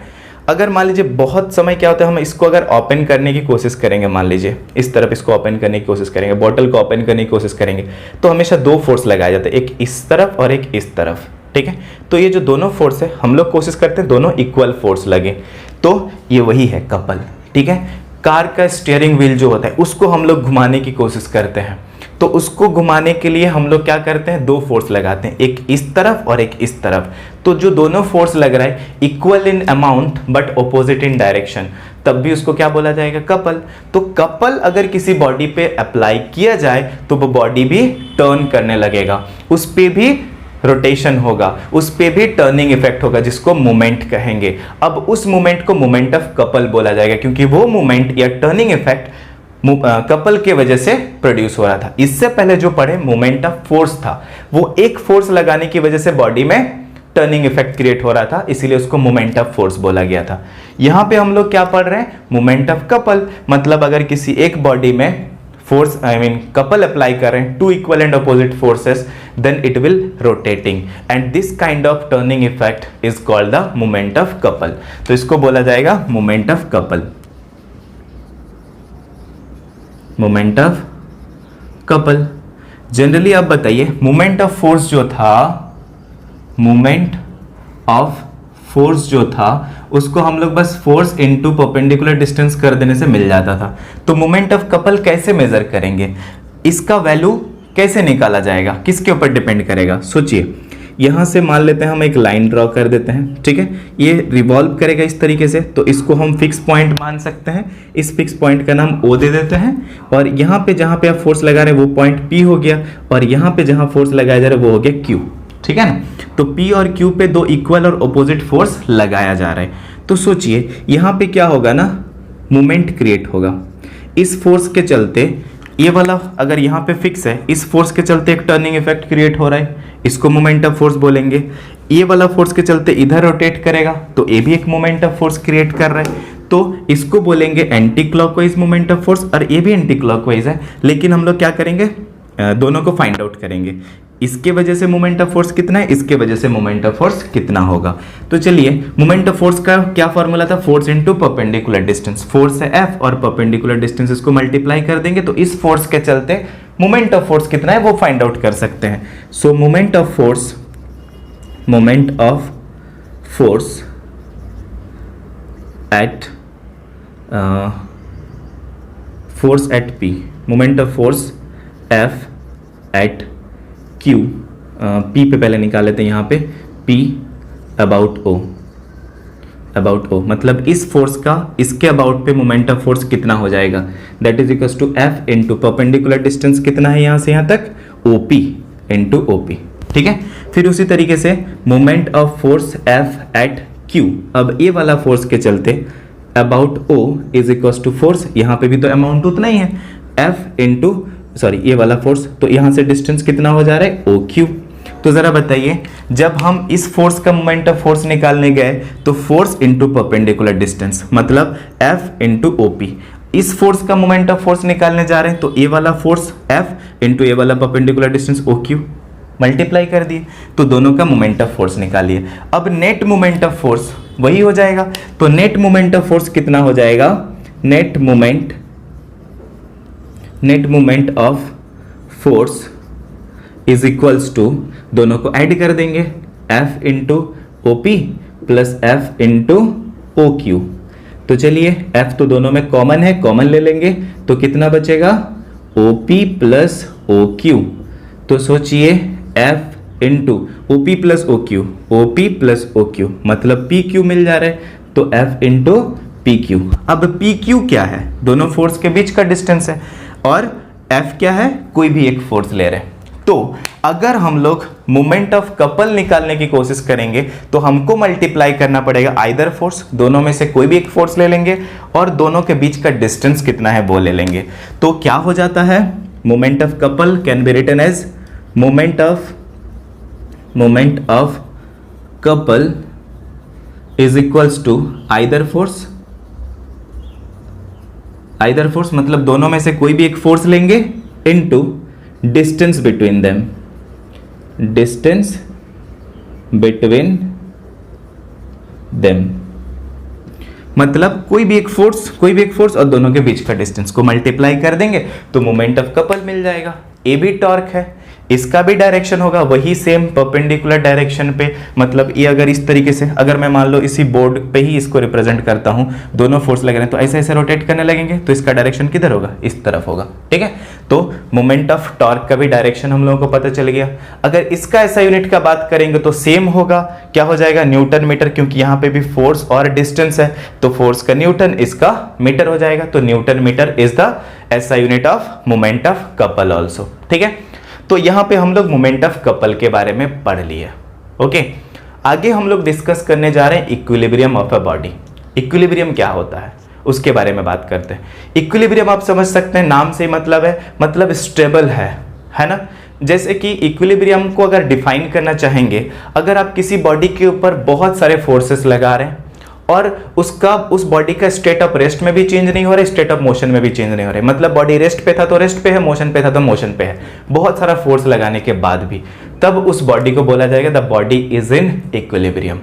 अगर मान लीजिए बहुत समय क्या होता है, हम इसको अगर ओपन करने की कोशिश करेंगे, मान लीजिए इस तरफ इसको ओपन करने की कोशिश करेंगे, बॉटल को ओपन करने की कोशिश करेंगे, तो हमेशा दो फोर्स लगाए जाते हैं, एक इस तरफ और एक इस तरफ, ठीक है। तो ये जो दोनों फोर्स है हम लोग कोशिश करते हैं दोनों इक्वल फोर्स लगे, तो ये वही है कपल, ठीक है। कार का स्टीयरिंग व्हील जो होता है उसको हम लोग घुमाने की कोशिश करते हैं, तो उसको घुमाने के लिए हम लोग क्या करते हैं, दो फोर्स लगाते हैं, एक इस तरफ और एक इस तरफ। तो जो दोनों फोर्स लग रहा है equal in amount but opposite in direction, तब भी उसको क्या बोला जाएगा, कपल। तो कपल अगर किसी बॉडी पे अप्लाई किया जाए तो वो बॉडी भी टर्न करने लगेगा, उस पे भी रोटेशन होगा, उस पे भी टर्निंग इफेक्ट होगा, जिसको मोमेंट कहेंगे। अब उस मोमेंट को मोमेंट ऑफ कपल बोला जाएगा, क्योंकि वो मोमेंट या टर्निंग इफेक्ट कपल के वजह से प्रोड्यूस हो रहा था। इससे पहले जो पढ़े मोमेंट ऑफ फोर्स था, वो एक फोर्स लगाने की वजह से बॉडी में टर्निंग इफेक्ट क्रिएट हो रहा था, इसीलिए उसको मोमेंट ऑफ फोर्स बोला गया था। यहां पे हम लोग क्या पढ़ रहे हैं, मोमेंट ऑफ कपल। मतलब अगर किसी एक बॉडी में फोर्स कपल अप्लाई कर रहे हैं, two equal and opposite forces, then it will rotating and this kind of turning effect is called the moment of couple. तो इसको बोला जाएगा moment of couple, moment of couple. Generally आप बताइए moment of force जो था, moment of force जो था उसको हम लोग बस फोर्स इनटू परपेंडिकुलर डिस्टेंस कर देने से मिल जाता था। तो मोमेंट ऑफ कपल कैसे मेजर करेंगे, इसका वैल्यू कैसे निकाला जाएगा, किसके ऊपर डिपेंड करेगा? सोचिए, यहां से मान लेते हैं हम एक लाइन ड्रॉ कर देते हैं, ठीक है। ये रिवॉल्व करेगा इस तरीके से, तो इसको हम फिक्स पॉइंट मान सकते हैं। इस फिक्स पॉइंट का नाम O दे देते हैं, और यहाँ पे जहां पे आप फोर्स लगा रहे हैं वो पॉइंट P हो गया, और यहाँ पे जहां फोर्स लगाया जा रहा है वो हो गया Q, ठीक है ना। तो P और Q पे दो इक्वल और ऑपोजिट फोर्स लगाया जा रहा है। तो सोचिए यहाँ पे क्या होगा ना, मोमेंट क्रिएट होगा। इस फोर्स के चलते ये वाला अगर यहाँ पे फिक्स है, इस फोर्स के चलते एक टर्निंग इफेक्ट क्रिएट हो रहा है, इसको मोमेंट ऑफ फोर्स बोलेंगे। ये वाला फोर्स के चलते इधर रोटेट करेगा, तो ये भी एक मोमेंट ऑफ फोर्स क्रिएट कर रहा है, तो इसको बोलेंगे anti clockwise moment of force, और ये भी एंटी क्लॉकवाइज है। लेकिन हम लोग क्या करेंगे, दोनों को फाइंड आउट करेंगे, इसके वजह से मोमेंट ऑफ फोर्स कितना है, इसके वजह से मोमेंट ऑफ फोर्स कितना होगा। तो चलिए, मोमेंट ऑफ फोर्स का क्या फॉर्मूला था, force into perpendicular distance. Force है F और परपेंडिकुलर डिस्टेंस इसको मल्टीप्लाई कर देंगे, तो इस फोर्स के चलते मोमेंट ऑफ फोर्स कितना है वो फाइंड आउट कर सकते हैं। So moment of force at P, moment of force F at Q, P पे पहले निकाल लेते हैं, यहाँ पे P अबाउट O, मतलब इस फोर्स का इसके अबाउट पे मोमेंट ऑफ फोर्स कितना हो जाएगा, that is equal to F into perpendicular distance कितना है यहाँ से यहाँ तक, OP इंटू OP, ठीक है। फिर उसी तरीके से moment of force F at Q, अब ये वाला फोर्स के चलते about O is equal to force, यहाँ पे भी तो अमाउंट उतना ही है, F इंटू ये वाला फोर्स, तो यहां से डिस्टेंस कितना हो जा रहा है, OQ। तो जरा बताइए, जब हम इस फोर्स का मोमेंट ऑफ फोर्स निकालने गए तो फोर्स इनटू परपेंडिकुलर डिस्टेंस मतलब F इंटू OP, इस फोर्स का मोमेंट ऑफ फोर्स निकालने जा रहे हैं, तो ये वाला फोर्स F इंटू ये वाला परपेंडिकुलर डिस्टेंस OQ, मल्टीप्लाई कर दिए, तो दोनों का मोमेंट ऑफ फोर्स निकालिए। अब नेट मोमेंट ऑफ फोर्स वही हो जाएगा, तो नेट मोमेंट ऑफ फोर्स कितना हो जाएगा, net moment of force is equals to, दोनों को ऐड कर देंगे, F into O P plus F into O Q. तो चलिए F तो दोनों में कॉमन है, कॉमन ले लेंगे, तो कितना बचेगा, O P plus O Q. तो सोचिए F into O P plus O Q, O P plus O Q मतलब पी क्यू मिल जा रहा है, तो F इंटू पी क्यू। अब पी क्यू क्या है, दोनों फोर्स के बीच का डिस्टेंस है, और F क्या है, कोई भी एक फोर्स ले रहे हैं। तो अगर हम लोग मोमेंट ऑफ कपल निकालने की कोशिश करेंगे तो हमको मल्टीप्लाई करना पड़ेगा आइदर फोर्स, दोनों में से कोई भी एक फोर्स ले लेंगे और दोनों के बीच का डिस्टेंस कितना है वो ले लेंगे। तो क्या हो जाता है, moment of couple can be written as moment of couple is equals to either force मतलब दोनों में से कोई भी एक फोर्स लेंगे इनटू डिस्टेंस बिटवीन देम, मतलब कोई भी एक फोर्स और दोनों के बीच का डिस्टेंस को मल्टीप्लाई कर देंगे तो मोमेंट ऑफ कपल मिल जाएगा। ए भी टॉर्क है, इसका भी डायरेक्शन होगा वही सेम परपेंडिकुलर डायरेक्शन पे, मतलब ये अगर इस तरीके से, अगर मैं मान लो इसी बोर्ड पे ही इसको रिप्रेजेंट करता हूं, दोनों फोर्स लग रहे हैं तो ऐसे ऐसे रोटेट करने लगेंगे तो इसका डायरेक्शन किधर होगा, इस तरफ होगा, ठीक है। तो मोमेंट ऑफ टॉर्क का भी डायरेक्शन हम लोगों को पता चल गया। अगर इसका ऐसा यूनिट का बात करेंगे तो सेम होगा, क्या हो जाएगा, न्यूटन मीटर, क्योंकि यहाँ पे भी फोर्स और डिस्टेंस है तो फोर्स का न्यूटन, इसका मीटर हो जाएगा, तो न्यूटन मीटर इज द ऐसा unit of moment of couple also, ठीक है। तो यहां पे हम लोग मोमेंट ऑफ कपल के बारे में पढ़ लिए, ओके। आगे हम लोग डिस्कस करने जा रहे हैं equilibrium of a body. Equilibrium क्या होता है उसके बारे में बात करते हैं। इक्विलिब्रियम आप समझ सकते हैं, नाम से मतलब है, मतलब स्टेबल है ना। जैसे कि इक्विलिब्रियम को अगर डिफाइन करना चाहेंगे, अगर आप किसी बॉडी के ऊपर बहुत सारे फोर्सेस लगा रहे हैं और उस बॉडी का स्टेट ऑफ रेस्ट में भी चेंज नहीं हो रहा है, स्टेट ऑफ मोशन में भी चेंज नहीं हो रहा है, मतलब बॉडी रेस्ट पे था तो रेस्ट पे है, मोशन पे था तो मोशन पे है, बहुत सारा फोर्स लगाने के बाद भी, तब उस बॉडी को बोला जाएगा the body is in equilibrium.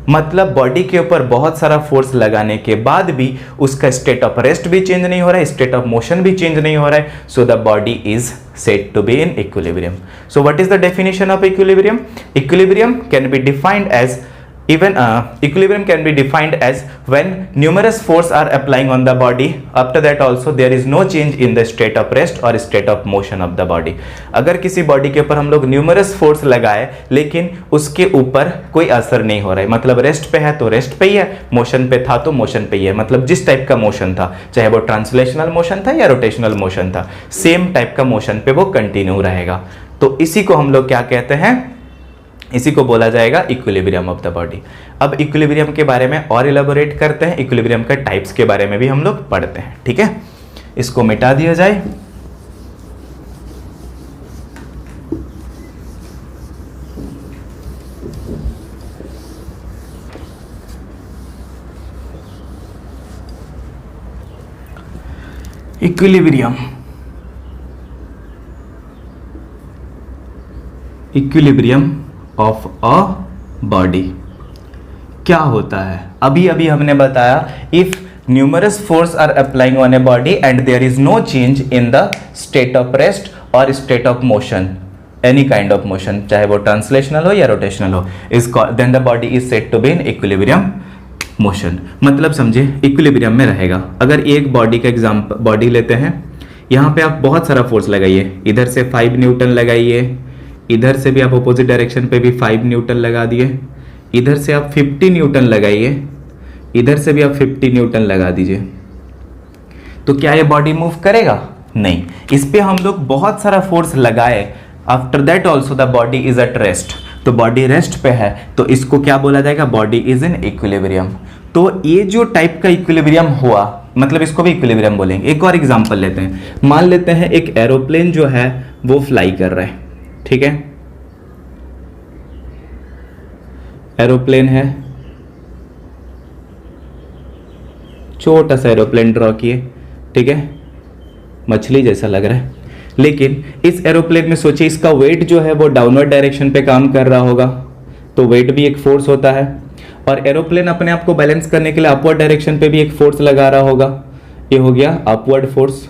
मतलब बॉडी के ऊपर बहुत सारा फोर्स लगाने के बाद भी उसका स्टेट ऑफ रेस्ट भी चेंज नहीं हो रहा है, स्टेट ऑफ मोशन भी चेंज नहीं हो रहा है, so the body is said to be in equilibrium. So what is the definition of equilibrium? Equilibrium can be defined as equilibrium can be defined as when numerous force are applying on the body, after that also there is no change in the state of rest or state of motion of the body. अगर किसी body के ऊपर हम लोग numerous force लगाए लेकिन उसके ऊपर कोई असर नहीं हो रहा है, मतलब रेस्ट पे है तो रेस्ट पे ही है, मोशन पे था तो मोशन पे ही है, मतलब जिस टाइप का मोशन था, चाहे वो ट्रांसलेशनल मोशन था या रोटेशनल मोशन था, सेम टाइप का मोशन पे वो कंटिन्यू रहेगा, तो इसी को हम लोग क्या कहते हैं, इसी को बोला जाएगा इक्विलिब्रियम ऑफ द बॉडी। अब इक्विलिब्रियम के बारे में और इलेबोरेट करते हैं, इक्विलिब्रियम के टाइप्स के बारे में भी हम लोग पढ़ते हैं, ठीक है। इसको मिटा दिया जाए। इक्विलिब्रियम ऑफ अ बॉडी क्या होता है, अभी अभी हमने बताया, if numerous force are applying on a body and there is no change in the state of rest और state of motion, any kind of motion, चाहे वो ट्रांसलेशनल हो या रोटेशनल हो, is then the body is said to be in equilibrium motion. मतलब समझे, equilibrium में रहेगा। अगर एक बॉडी का एग्जाम्पल बॉडी लेते हैं, यहाँ पे आप बहुत सारा फोर्स लगाइए, इधर से 5 न्यूटन लगाइए, इधर से भी आप अपोजिट डायरेक्शन पे भी 5 न्यूटन लगा दिए, इधर से आप 50 न्यूटन लगाइए, इधर से भी आप 50 न्यूटन लगा दीजिए, तो क्या ये बॉडी मूव करेगा? नहीं। इस पे हम लोग बहुत सारा फोर्स लगाए, after that also the body is at rest, तो बॉडी रेस्ट पे है, तो इसको क्या बोला जाएगा, बॉडी इज इन इक्विलिब्रियम। तो ये जो टाइप का इक्विलिब्रियम हुआ, मतलब इसको भी इक्विलिब्रियम बोलेंगे। एक और एग्जांपल लेते हैं, मान लेते हैं एक एरोप्लेन जो है वो फ्लाई कर रहा है, ठीक है, एरोप्लेन है, छोटा सा एरोप्लेन ड्रॉ किए, ठीक है, मछली जैसा लग रहा है। लेकिन इस एरोप्लेन में सोचिए इसका वेट जो है वो डाउनवर्ड डायरेक्शन पे काम कर रहा होगा, तो वेट भी एक फोर्स होता है, और एरोप्लेन अपने आप को बैलेंस करने के लिए अपवर्ड डायरेक्शन पे भी एक फोर्स लगा रहा होगा। ये हो गया अपवर्ड फोर्स,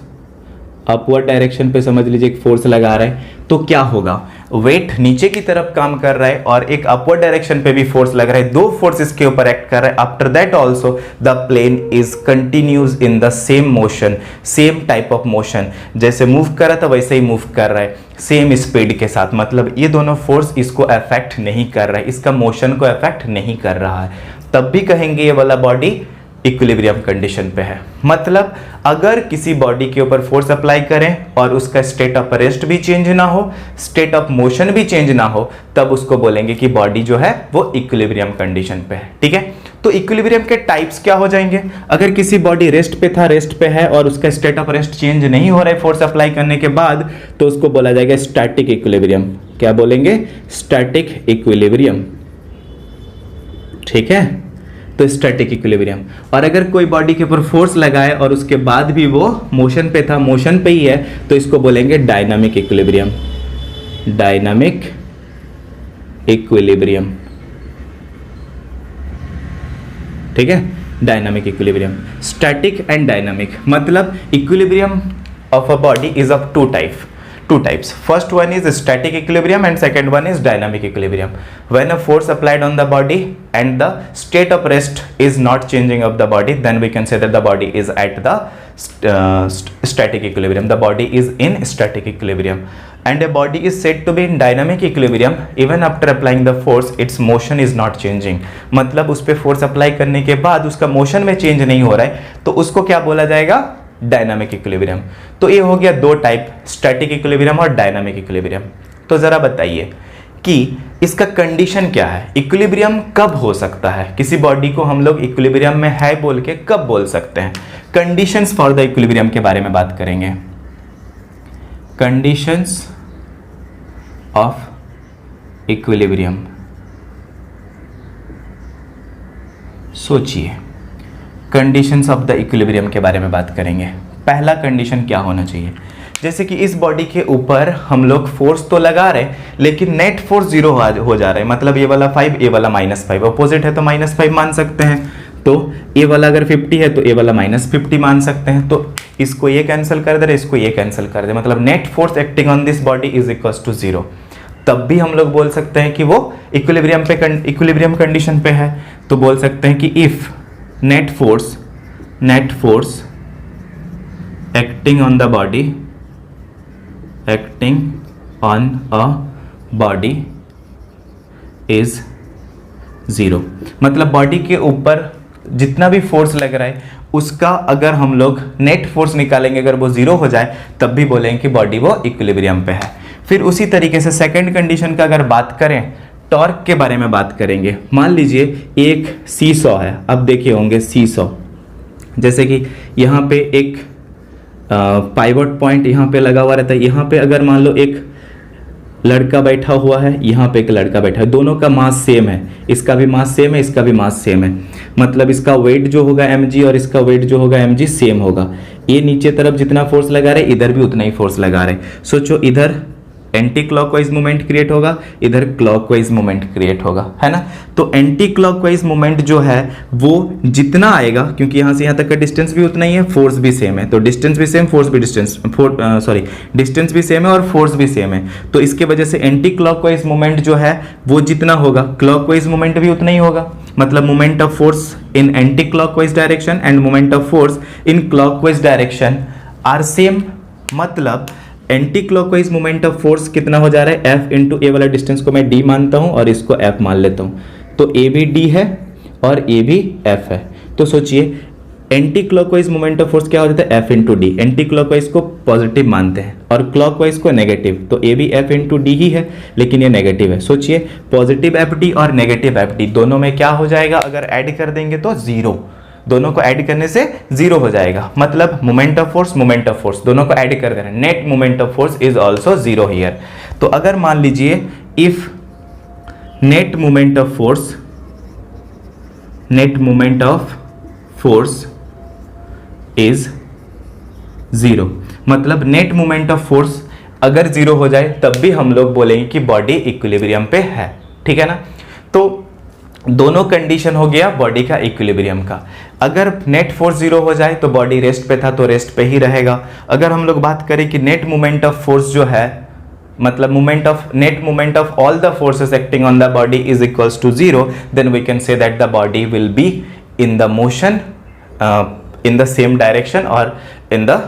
अपवर्ड डायरेक्शन पे समझ लीजिए एक फोर्स लगा रहा है। तो क्या होगा, वेट नीचे की तरफ काम कर रहा है और एक अपवर्ड डायरेक्शन पे भी फोर्स लग रहा है, दो फोर्सेस के ऊपर एक्ट कर रहा है। After that also the plane is continues in the same motion, same type of motion, जैसे मूव कर रहा था वैसे ही मूव कर रहा है, सेम स्पीड के साथ। मतलब ये दोनों फोर्स इसको अफेक्ट नहीं कर रहा है, इसका मोशन को अफेक्ट नहीं कर रहा है, तब भी कहेंगे ये वाला बॉडी इक्विलिब्रियम कंडीशन पे है। मतलब अगर किसी बॉडी के ऊपर फोर्स अप्लाई करें और उसका स्टेट ऑफ रेस्ट भी चेंज ना हो, स्टेट ऑफ मोशन भी चेंज ना हो, तब उसको बोलेंगे कि बॉडी जो है वो इक्विलिब्रियम कंडीशन पे है। ठीक है, तो इक्विलिब्रियम के टाइप्स क्या हो जाएंगे। अगर किसी बॉडी रेस्ट पे था, रेस्ट पे है और उसका स्टेट ऑफ रेस्ट चेंज नहीं हो रहा है फोर्स अप्लाई करने के बाद, तो उसको बोला जाएगा स्टैटिक इक्विलिब्रियम। क्या बोलेंगे, स्टैटिक इक्विलिब्रियम। ठीक है, तो स्टैटिक इक्विलिब्रियम। और अगर कोई बॉडी के ऊपर फोर्स लगाए और उसके बाद भी वो मोशन पे था, मोशन पे ही है, तो इसको बोलेंगे डायनामिक इक्विलिब्रियम। Dynamic equilibrium. ठीक है, dynamic equilibrium. Static and dynamic, मतलब equilibrium of a body is of two types. First one is static equilibrium and second one is dynamic equilibrium. When a force applied on the body and the state of rest is not changing of the body, then we can say that the body is at the static equilibrium. The body is in static equilibrium. And a body is said to be in dynamic equilibrium even after applying the force, its motion is not changing. मतलब उस पर force apply करने के बाद उसका motion में change नहीं हो रहा है, तो उसको क्या बोला जाएगा, डायनामिक इक्विलिब्रियम। तो ये हो गया दो टाइप, स्टैटिक इक्विलिब्रियम और डायनामिक इक्विलिब्रियम। तो जरा बताइए कि इसका कंडीशन क्या है, इक्विलिब्रियम कब हो सकता है, किसी बॉडी को हम लोग इक्विलिब्रियम में है बोल के कब बोल सकते हैं। कंडीशंस फॉर द इक्विलिब्रियम के बारे में बात करेंगे। कंडीशंस ऑफ इक्विलिब्रियम, सोचिए, कंडीशंस ऑफ द इक्विलिब्रियम के बारे में बात करेंगे। पहला कंडीशन क्या होना चाहिए, जैसे कि इस बॉडी के ऊपर हम लोग फोर्स तो लगा रहे हैं लेकिन नेट फोर्स 0 हो जा रहा है। मतलब ये वाला 5, ये वाला -5, अपोजिट है तो -5 मान सकते हैं। तो ये वाला अगर 50 है तो ये वाला -50 मान सकते हैं। तो इसको ये कैंसिल कर दे, इसको ये कैंसिल कर दे, मतलब net force acting on this body is equal to 0। तब भी हम लोग बोल सकते हैं कि वो इक्विलिब्रियम कंडीशन पे है। तो बोल सकते हैं कि if net force acting on a body is 0। मतलब बॉडी के ऊपर जितना भी फोर्स लग रहा है उसका अगर हम लोग नेट फोर्स निकालेंगे, अगर वो 0 हो जाए, तब भी बोलेंगे कि बॉडी वो इक्विलिब्रियम पे है। फिर उसी तरीके से सेकंड कंडीशन का अगर बात करें, टॉर्क के बारे में बात करेंगे। मान लीजिए एक सीसॉ है, अब देखे होंगे सीसॉ, जैसे कि यहाँ पे एक पाइवट पॉइंट यहाँ पे लगा हुआ रहता है। यहाँ पे अगर मान लो एक लड़का बैठा हुआ है, यहाँ पे एक लड़का बैठा है, दोनों का मास सेम है, इसका भी मास सेम है, इसका भी मास सेम है। मतलब इसका वेट जो होगा mg और इसका वेट जो होगा mg सेम होगा। ये नीचे तरफ जितना फोर्स लगा रहे इधर भी उतना ही फोर्स लगा रहे। सोचो, इधर एंटी क्लॉकवाइज मूवमेंट क्रिएट होगा, इधर क्लॉकवाइज मूवमेंट क्रिएट होगा, है ना। तो एंटी क्लॉकवाइज मूवमेंट जो है वो जितना आएगा, क्योंकि यहाँ से यहाँ तक का डिस्टेंस भी उतना ही है, फोर्स भी सेम है, तो डिस्टेंस भी सेम, फोर्स भी डिस्टेंस भी सेम है और फोर्स भी सेम है। तो इसके वजह से एंटी क्लॉकवाइज मूवमेंट जो है वो जितना होगा, क्लॉकवाइज मूवमेंट भी उतना ही होगा। मतलब movement of force in anti clockwise direction and movement of force in clockwise direction are same. मतलब anti clockwise moment of force कितना हो जा रहा है, F इंटू ए वाला डिस्टेंस को मैं D मानता हूं और इसको F मान लेता हूं। तो A भी D है और A भी F है। तो सोचिए anti clockwise moment of force क्या हो जाता है, F into D. Anti clockwise को पॉजिटिव मानते हैं और क्लॉकवाइज को नेगेटिव, तो A भी F इंटू डी ही है, लेकिन ये नेगेटिव है। सोचिए पॉजिटिव FD और नेगेटिव FD दोनों में क्या हो जाएगा, अगर ऐड कर देंगे तो 0, दोनों को ऐड करने से 0 हो जाएगा। मतलब मोमेंट ऑफ फोर्स दोनों को ऐड कर देना, net moment of force is also 0 here. तो अगर मान लीजिए if net moment of force is 0, मतलब नेट मोमेंट ऑफ फोर्स अगर 0 हो जाए तब भी हम लोग बोलेंगे कि बॉडी इक्विलिब्रियम पे है, ठीक है ना। तो दोनों कंडीशन हो गया बॉडी का इक्विलिब्रियम का। अगर नेट फोर्स 0 हो जाए तो बॉडी रेस्ट पे था तो रेस्ट पे ही रहेगा। अगर हम लोग बात करें कि नेट मोमेंट ऑफ फोर्स जो है, मतलब net moment of all the forces acting on the body is equals to 0, then we can say that the body will be in the motion in the same direction और in the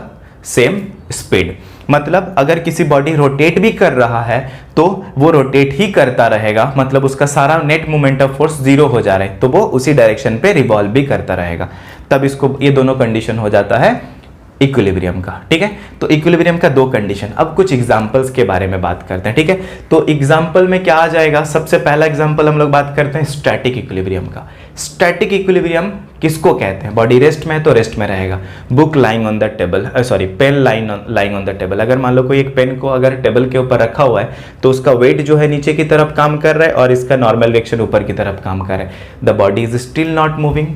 same speed. मतलब अगर किसी body rotate भी कर रहा है तो वो रोटेट ही करता रहेगा, मतलब उसका सारा नेट मोमेंट ऑफ फोर्स 0 हो जा रहा है तो वो उसी डायरेक्शन पे रिवॉल्व भी करता रहेगा। तब इसको ये दोनों कंडीशन हो जाता है इक्विलिब्रियम का, ठीक है। तो इक्विलिब्रियम का 2 कंडीशन। अब कुछ एग्जांपल्स के बारे में बात करते हैं, ठीक है। तो एग्जांपल में क्या आ जाएगा, सबसे पहला एग्जांपल हम लोग बात करते हैं स्टैटिक इक्विलिब्रियम का। स्टैटिक इक्विलिब्रियम किसको कहते हैं? बॉडी रेस्ट में है तो रेस्ट में रहेगा। Book lying on the table, pen lying on the table. अगर मान लो कोई एक पेन को अगर टेबल के ऊपर रखा हुआ है तो उसका वेट जो है नीचे की तरफ काम कर रहा है और इसका नॉर्मल रिएक्शन ऊपर की तरफ काम कर रहा है। The body is still not moving,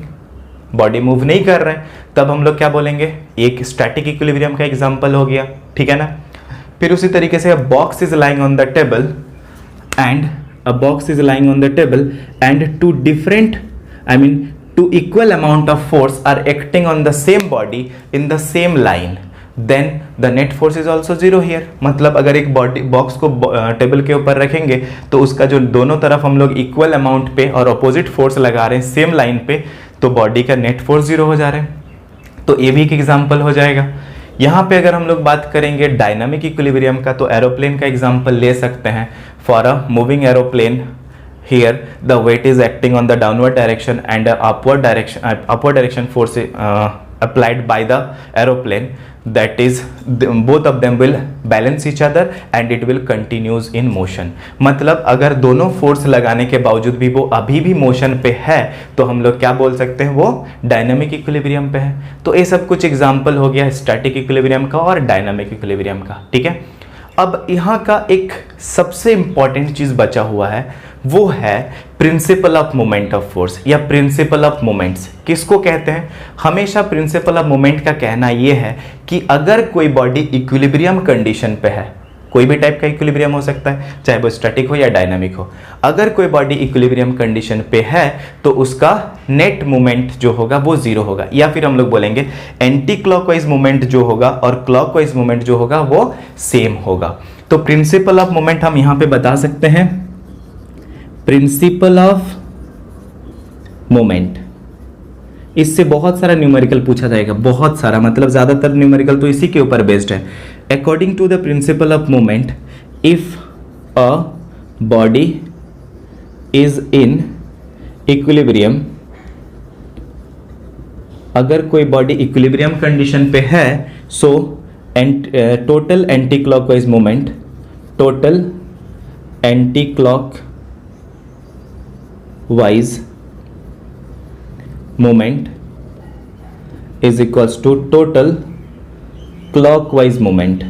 body move नहीं कर रहे हैं, तब हम लोग क्या बोलेंगे? एक स्टैटिक इक्विलिब्रियम का एग्जांपल हो गया, ठीक है ना। फिर उसी तरीके से box is lying on the table and a box is lying on the table and two equal amount of force are acting on the same body in the same line, then the net force is also 0 here। मतलब अगर एक box को table के ऊपर रखेंगे तो उसका जो दोनों तरफ हम लोग इक्वल अमाउंट पे और अपोजिट फोर्स लगा रहे हैं सेम लाइन पे, तो बॉडी का नेट फोर्स 0 हो जा रहा है। तो ये भी एक एग्जांपल हो जाएगा। यहाँ पे अगर हम लोग बात करेंगे डायनामिक इक्विलिब्रियम का, तो एरोप्लेन का एग्जांपल ले सकते हैं। For a moving aeroplane, here the weight is acting on the downward direction and upward direction force applied by the aeroplane, that is both of them will balance each other and it will continues in motion। मतलब अगर दोनों force लगाने के बावजूद भी वो अभी भी मोशन पे है तो हम लोग क्या बोल सकते हैं? वो डायनामिक इक्विलिब्रियम पे है। तो ये सब कुछ एग्जांपल हो गया स्टैटिक इक्विलिब्रियम का और डायनामिक इक्विलिब्रियम का, ठीक है। अब यहाँ का एक सबसे इंपॉर्टेंट चीज बचा हुआ है, वो है principal of moment of force या प्रिंसिपल ऑफ मोमेंट्स। किसको कहते हैं? हमेशा प्रिंसिपल ऑफ मोमेंट का कहना ये है कि अगर कोई बॉडी इक्विलिब्रियम कंडीशन पे है, कोई भी टाइप का इक्विलिब्रियम हो सकता है, चाहे वो स्टैटिक हो या डायनामिक हो, अगर कोई बॉडी इक्विलिब्रियम कंडीशन पे है तो उसका नेट मोमेंट जो होगा वो 0 होगा, या फिर हम लोग बोलेंगे एंटी क्लॉकवाइज मोमेंट जो होगा और क्लॉकवाइज मोमेंट जो होगा वो सेम होगा। तो प्रिंसिपल ऑफ मोमेंट हम यहां पे बता सकते हैं, प्रिंसिपल ऑफ मोमेंट। इससे बहुत सारा न्यूमेरिकल पूछा जाएगा, बहुत सारा, मतलब ज्यादातर न्यूमेरिकल तो इसी के ऊपर बेस्ड है। According to the principle of moment, if a body is in equilibrium, अगर कोई बॉडी इक्विलिब्रियम कंडीशन पे है, so total anti clockwise moment, total anticlockwise moment is equals to total clockwise moment.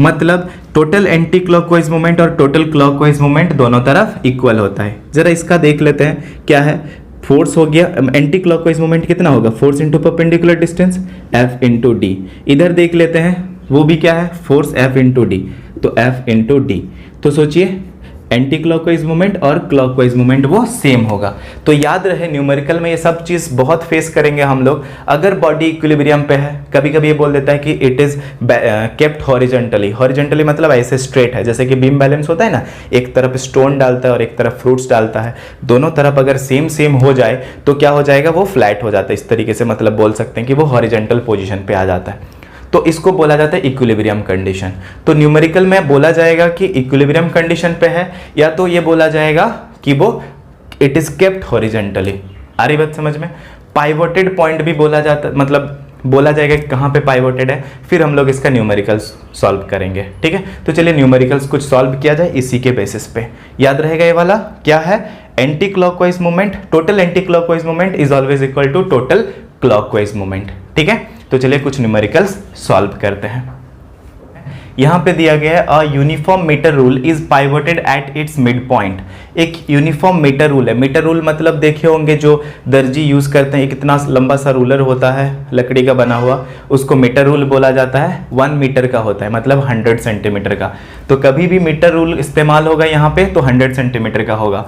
मतलब total anti clockwise moment और total clockwise moment दोनों तरफ equal होता है। जरा इसका देख लेते हैं, क्या है? फोर्स हो गया, एंटी क्लॉकवाइज मोमेंट कितना होगा? Force into perpendicular distance, F into D. इधर देख लेते हैं, वो भी क्या है? फोर्स F इंटू डी, तो F इंटू डी। तो सोचिए एंटी क्लॉकवाइज मोमेंट और क्लॉकवाइज मोमेंट वो सेम होगा। तो याद रहे न्यूमेरिकल में ये सब चीज बहुत फेस करेंगे हम लोग। अगर बॉडी इक्विलिब्रियम पे है, कभी कभी ये बोल देता है कि it is kept horizontally. Horizontally मतलब ऐसे स्ट्रेट है, जैसे कि बीम बैलेंस होता है ना, एक तरफ स्टोन डालता है और एक तरफ फ्रूट्स डालता है, दोनों तरफ अगर सेम सेम हो जाए तो क्या हो जाएगा? वो फ्लैट हो जाता है। इस तरीके से मतलब बोल सकते हैं कि वो हॉरिजॉन्टल पोजीशन पे आ जाता है, तो इसको बोला जाता है इक्विलिब्रियम कंडीशन। तो न्यूमेरिकल में बोला जाएगा कि इक्विलिब्रियम कंडीशन पे है, या तो ये बोला जाएगा कि वो इट इज केप्ट हॉरिजॉन्टली। आ रही बात समझ में? पाइवोटेड पॉइंट भी बोला जाता, मतलब बोला जाएगा कि कहाँ पे पाइवोटेड है, फिर हम लोग इसका न्यूमेरिकल्स सॉल्व करेंगे, ठीक है। तो चलिए न्यूमेरिकल्स कुछ सॉल्व किया जाए इसी के बेसिस पे। याद रहेगा ये वाला क्या है? Anti clockwise moment, total anti clockwise moment is always equal to total clockwise moment, ठीक है। तो चलिए कुछ न्यूमेरिकल्स सॉल्व करते हैं। यहाँ पे दिया गया है a uniform metre rule is pivoted at its mid point. एक यूनिफॉर्म मीटर रूल है। मीटर रूल मतलब देखे होंगे जो दर्जी यूज करते हैं, कितना लंबा सा रूलर होता है लकड़ी का बना हुआ, उसको मीटर रूल बोला जाता है। 1 मीटर का होता है, मतलब 100 सेंटीमीटर का। तो कभी भी मीटर रूल इस्तेमाल होगा यहाँ पे तो 100 सेंटीमीटर का होगा।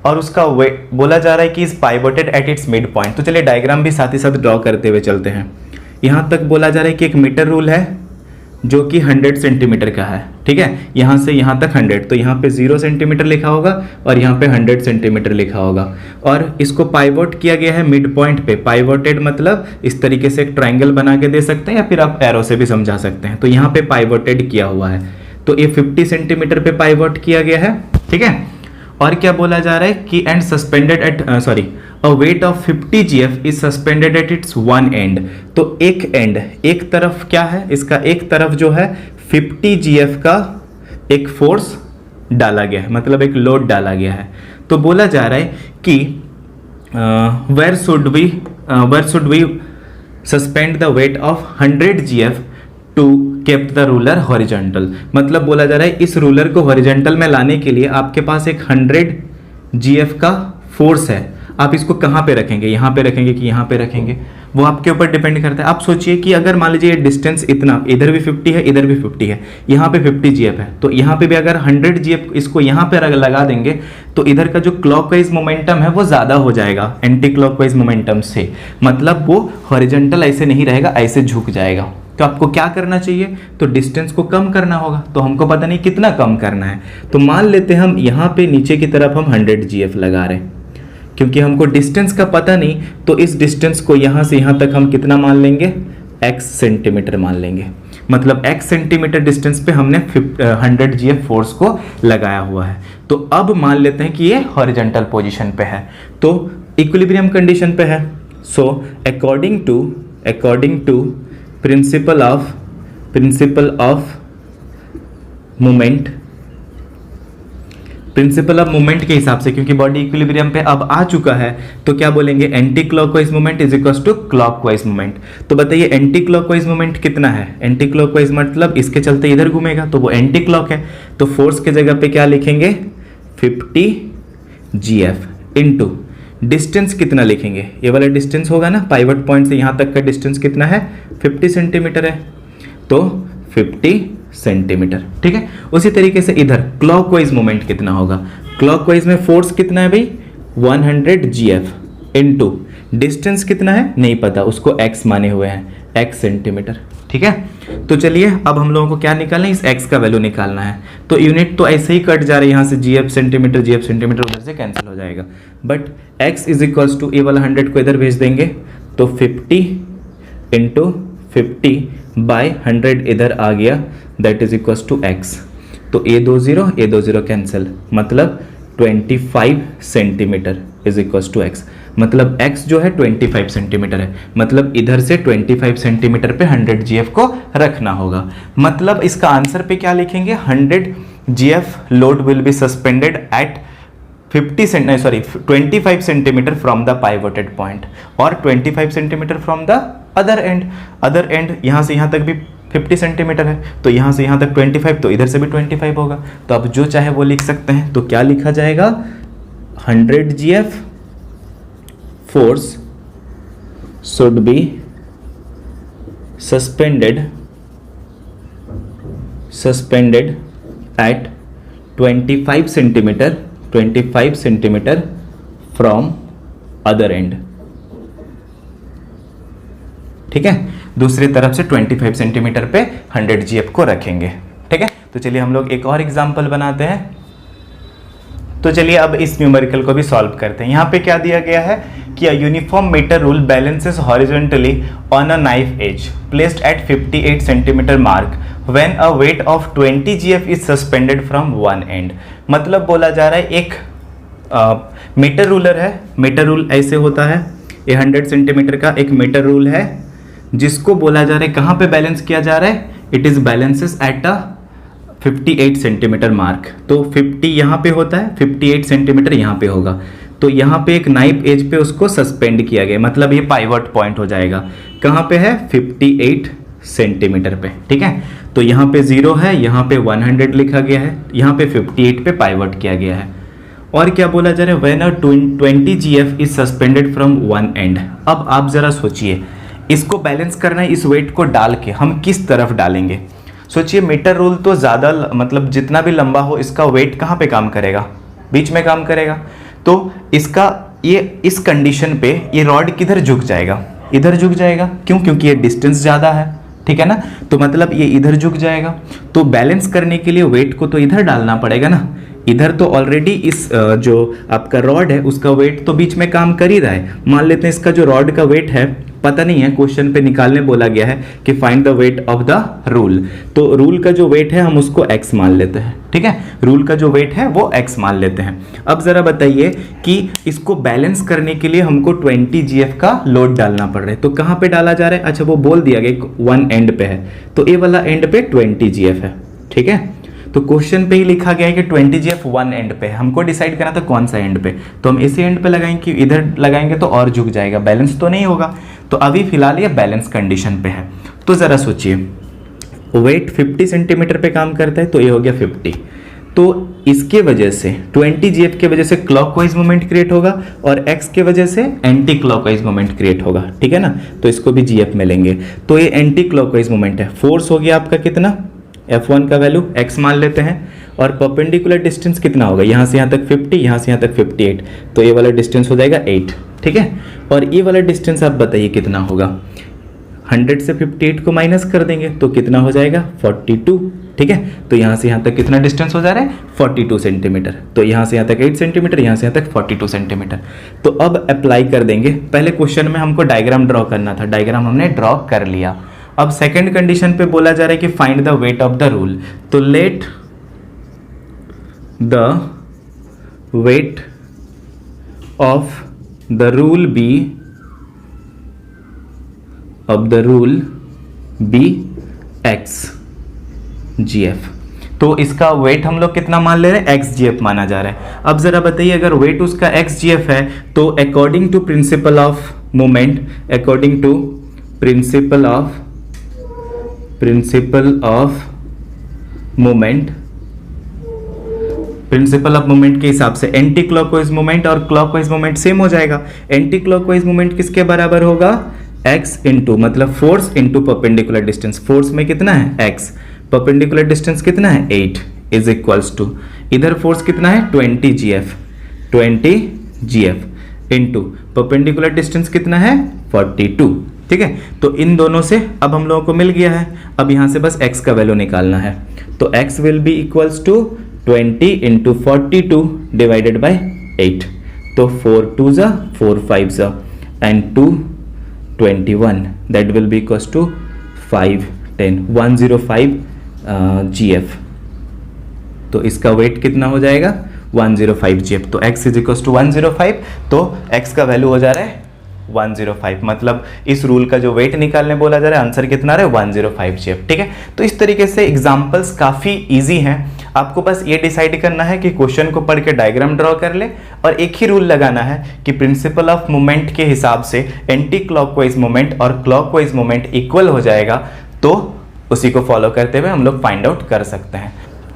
और उसका वेट बोला जा रहा है कि is pivoted at its mid point. तो चलिए डायग्राम भी साथ ही साथ ड्रॉ करते हुए चलते हैं। यहाँ तक बोला जा रहा है कि एक मीटर रूल है जो कि 100 सेंटीमीटर का है, ठीक है। यहाँ से यहाँ तक 100, तो यहाँ पे 0 सेंटीमीटर लिखा होगा और यहाँ पे 100 सेंटीमीटर लिखा होगा। और इसको पाइवोट किया गया है मिड पॉइंट पे। पाइवोटेड मतलब इस तरीके से एक ट्राइंगल बना के दे सकते हैं या फिर आप एरो से भी समझा सकते हैं। तो यहाँ पे पाइवोटेड किया हुआ है, तो ये 50 सेंटीमीटर पे पाइवोट किया गया है, ठीक है। और क्या बोला जा रहा है कि and suspended at a weight of 50 GF is suspended at its one and. तो एक एंड, एक तरफ क्या है इसका, एक तरफ जो है 50 GF का एक फोर्स डाला गया है, मतलब एक लोड डाला गया है। तो बोला जा रहा है कि where should we suspend the weight of 100 GF to keep the ruler horizontal. मतलब बोला जा रहा है इस रूलर को हॉरिजॉन्टल में लाने के लिए आपके पास एक 100 GF का फोर्स है। आप इसको कहाँ पे रखेंगे, यहाँ पे रखेंगे कि यहाँ पे रखेंगे, वो आपके ऊपर डिपेंड करता है। आप सोचिए कि अगर मान लीजिए डिस्टेंस इतना, इधर भी 50 है इधर भी 50 है, यहाँ पे 50 GF है, तो यहाँ पे भी अगर 100 GF इसको यहाँ पे लगा देंगे तो इधर का जो क्लॉकवाइज मोमेंटम है वो ज़्यादा हो जाएगा एंटी क्लॉकवाइज मोमेंटम से। मतलब वो हॉरिजॉन्टल ऐसे नहीं रहेगा, ऐसे झुक जाएगा। तो आपको क्या करना चाहिए, तो डिस्टेंस को कम करना होगा। तो हमको पता नहीं कितना कम करना है, तो मान लेते हैं हम यहाँ पे नीचे की तरफ हम 100 GF लगा रहे हैं। क्योंकि हमको डिस्टेंस का पता नहीं, तो इस डिस्टेंस को यहाँ से यहाँ तक हम कितना मान लेंगे, x सेंटीमीटर मान लेंगे। मतलब x सेंटीमीटर डिस्टेंस पे हमने 100 GF फोर्स को लगाया हुआ है। तो अब मान लेते हैं कि ये हॉरिजॉन्टल पोजीशन पे है, तो इक्विलिब्रियम कंडीशन पे है। So according to principle of moment के हिसाब से, क्योंकि बॉडी इक्विलिब्रियम पे अब आ चुका है, तो क्या बोलेंगे, anti clockwise moment is equal to clockwise moment. तो बताइए एंटी क्लॉकवाइज मोमेंट कितना है। एंटी क्लॉकवाइज मतलब इसके चलते इधर घूमेगा, तो वो एंटी क्लॉक है। तो फोर्स के जगह पे क्या लिखेंगे, 50 GF इनटू डिस्टेंस कितना लिखेंगे, ये वाला डिस्टेंस होगा ना, पाइवट पॉइंट से यहाँ तक का डिस्टेंस कितना है, 50 सेंटीमीटर है, तो 50 सेंटीमीटर, ठीक है। उसी तरीके से इधर क्लॉकवाइज मोमेंट कितना होगा, क्लॉकवाइज में फोर्स कितना है भाई, 100 GF इनटू डिस्टेंस कितना है नहीं पता, उसको x माने हुए हैं, x सेंटीमीटर, ठीक है। तो चलिए अब हम लोगों को क्या निकालना है, इस x का वैल्यू निकालना है। तो यूनिट तो ऐसे ही कट जा रहे हैं, यहाँ से GF सेंटीमीटर उधर से कैंसिल हो जाएगा, but x is equals to ये वाला 100 को इधर भेज देंगे, तो 50 इंटू 50 बाय 100 इधर आ गया, that is equals to x। तो ये दो जीरो कैंसिल, मतलब 25 centimetre is equals to x। मतलब x जो है 25 सेंटीमीटर है, मतलब इधर से 25 सेंटीमीटर पे 100 GF को रखना होगा। मतलब इसका आंसर पे क्या लिखेंगे, 100 GF load will be suspended at 25 centimetre from the pivoted point और 25 centimetre from the other end यहाँ से यहाँ तक भी 50 सेंटीमीटर है, तो यहाँ से यहाँ तक 25, तो इधर से भी 25 होगा। तो आप जो चाहे वो लिख सकते हैं। तो क्या लिखा जाएगा, 100 GF force should be suspended at 25 centimeter from other end, ठीक है। दूसरी तरफ से 25 सेंटीमीटर पे 100 GF को रखेंगे, ठीक है। तो चलिए हम लोग एक और एग्जांपल बनाते हैं। तो चलिए अब इस न्यूमेरिकल को भी सॉल्व करते हैं। यहाँ पे क्या दिया गया है कि a uniform metre rule balances horizontally on a knife edge placed at 58 centimetre mark when a weight of 20 GF is suspended from one end. मतलब बोला जा रहा है एक मीटर रूलर है, मीटर रूल ऐसे होता है, ये 100 सेंटीमीटर का एक मीटर रूल है, जिसको बोला जा रहा है कहाँ पे बैलेंस किया जा रहा है, it is balances at a 58 centimetre mark. तो 50 यहाँ पे होता है, 58 सेंटीमीटर यहाँ पे होगा, तो यहाँ पे एक नाइफ एज पे उसको सस्पेंड किया गया, मतलब ये पाइवट पॉइंट हो जाएगा। कहाँ पे है, 58 सेंटीमीटर पे, ठीक है। तो यहाँ पे 0 है, यहाँ पे 100 लिखा गया है, यहाँ पे 58 पे पाइवट किया गया है। और क्या बोला जा रहा है, when a 20 GF is suspended from one and. अब आप जरा सोचिए, इसको बैलेंस करना है, इस वेट को डाल के हम किस तरफ डालेंगे। सोचिए, मीटर रूल तो ज़्यादा मतलब जितना भी लंबा हो इसका वेट कहाँ पे काम करेगा, बीच में काम करेगा। तो इसका ये इस कंडीशन पे ये रॉड किधर झुक जाएगा, इधर झुक जाएगा। क्यों? क्योंकि ये डिस्टेंस ज़्यादा है, ठीक है ना। तो मतलब ये इधर झुक जाएगा। तो बैलेंस करने के लिए वेट को तो इधर डालना पड़ेगा ना। इधर तो ऑलरेडी इस जो आपका रॉड है उसका वेट तो बीच में काम कर ही रहा है। मान लेते हैं इसका जो रॉड का वेट है, पता नहीं है, क्वेश्चन पे निकालने बोला गया है कि find the weight of the rule. तो रूल का जो वेट है हम उसको x मान लेते हैं, ठीक है। रूल का जो वेट है वो x मान लेते हैं। अब जरा बताइए कि इसको बैलेंस करने के लिए हमको 20 GF का लोड डालना पड़ रहा है। तो कहाँ पे डाला जा रहा है? अच्छा, वो बोल दिया गया वन एंड पे है, तो ए वाला एंड पे 20 GF है, ठीक है। तो क्वेश्चन पे ही लिखा गया है कि 20 GF वन एंड पे। हमको डिसाइड करना था कौन सा एंड पे, तो हम इसी एंड पे लगाएंगे कि इधर लगाएंगे तो और झुक जाएगा, बैलेंस तो नहीं होगा। तो अभी फिलहाल ये बैलेंस कंडीशन पे है। तो ज़रा सोचिए, वेट 50 सेंटीमीटर पे काम करता है, तो ये हो गया 50। तो इसके वजह से 20 GF के वजह से क्लॉकवाइज मोमेंट क्रिएट होगा और x के वजह से एंटी क्लॉकवाइज मोमेंट क्रिएट होगा, ठीक है ना। तो इसको भी GF में लेंगे। तो ये एंटी क्लॉकवाइज मोमेंट है। फोर्स हो गया आपका कितना, F1 का वैल्यू x मान लेते हैं। और परपेंडिकुलर डिस्टेंस कितना होगा, यहाँ से यहाँ तक 50, यहाँ से यहाँ तक 58, तो ये वाला डिस्टेंस हो जाएगा 8, ठीक है। और ये वाला डिस्टेंस आप बताइए कितना होगा। 100 से 58 को माइनस कर देंगे तो कितना हो जाएगा, 42, ठीक है। तो यहाँ से यहाँ तक कितना डिस्टेंस हो जा रहा है, 42 सेंटीमीटर। तो यहाँ से यहाँ तक 8 सेंटीमीटर, यहाँ से यहाँ तक 42 सेंटीमीटर। तो अब अप्लाई कर देंगे। पहले क्वेश्चन में हमको डायग्राम ड्रॉ करना था, डायग्राम हमने ड्रॉ कर लिया। अब सेकंड कंडीशन पे बोला जा रहा है कि find the weight of the rule. तो let the weight of the rule be x GF। तो इसका वेट हम लोग कितना मान ले रहे हैं, x GF माना जा रहा है। अब जरा बताइए, अगर वेट उसका x GF है तो according to principle of moment, according to principle of moment के हिसाब से एंटी क्लॉकवाइज मोमेंट और क्लॉकवाइज मोमेंट सेम हो जाएगा। एंटी क्लॉकवाइज मोमेंट किसके बराबर होगा, x इंटू मतलब force into perpendicular distance. Force में कितना है x, परपेंडिकुलर डिस्टेंस कितना है 8 इज इक्वल्स टू, इधर फोर्स कितना है 20 GF इंटू परपेंडिकुलर डिस्टेंस कितना है 42, ठीक है। तो इन दोनों से अब हम लोगों को मिल गया है। अब यहाँ से बस x का वैल्यू निकालना है। तो x will be equals to 20 into 42 divided by 8। तो 4 2 जा 4 5 जा and 2 21, that will be equals to 5 10 105 GF। तो इसका वेट कितना हो जाएगा 105 GF। तो x इज इक्वल्स टू 105, तो x का वैल्यू हो जा रहा है 105। मतलब इस रूल का जो वेट निकालने बोला जा रहा है, आंसर कितना रहा है 105 GF, ठीक है। तो इस तरीके से एग्जांपल्स काफ़ी इजी हैं। आपको बस ये डिसाइड करना है कि क्वेश्चन को पढ़ के डायग्राम ड्रॉ कर ले और एक ही रूल लगाना है कि प्रिंसिपल ऑफ मोमेंट के हिसाब से एंटी क्लॉकवाइज मोमेंट और क्लॉकवाइज मोमेंट इक्वल हो जाएगा, तो उसी को फॉलो करते हुए हम लोग फाइंड आउट कर सकते हैं।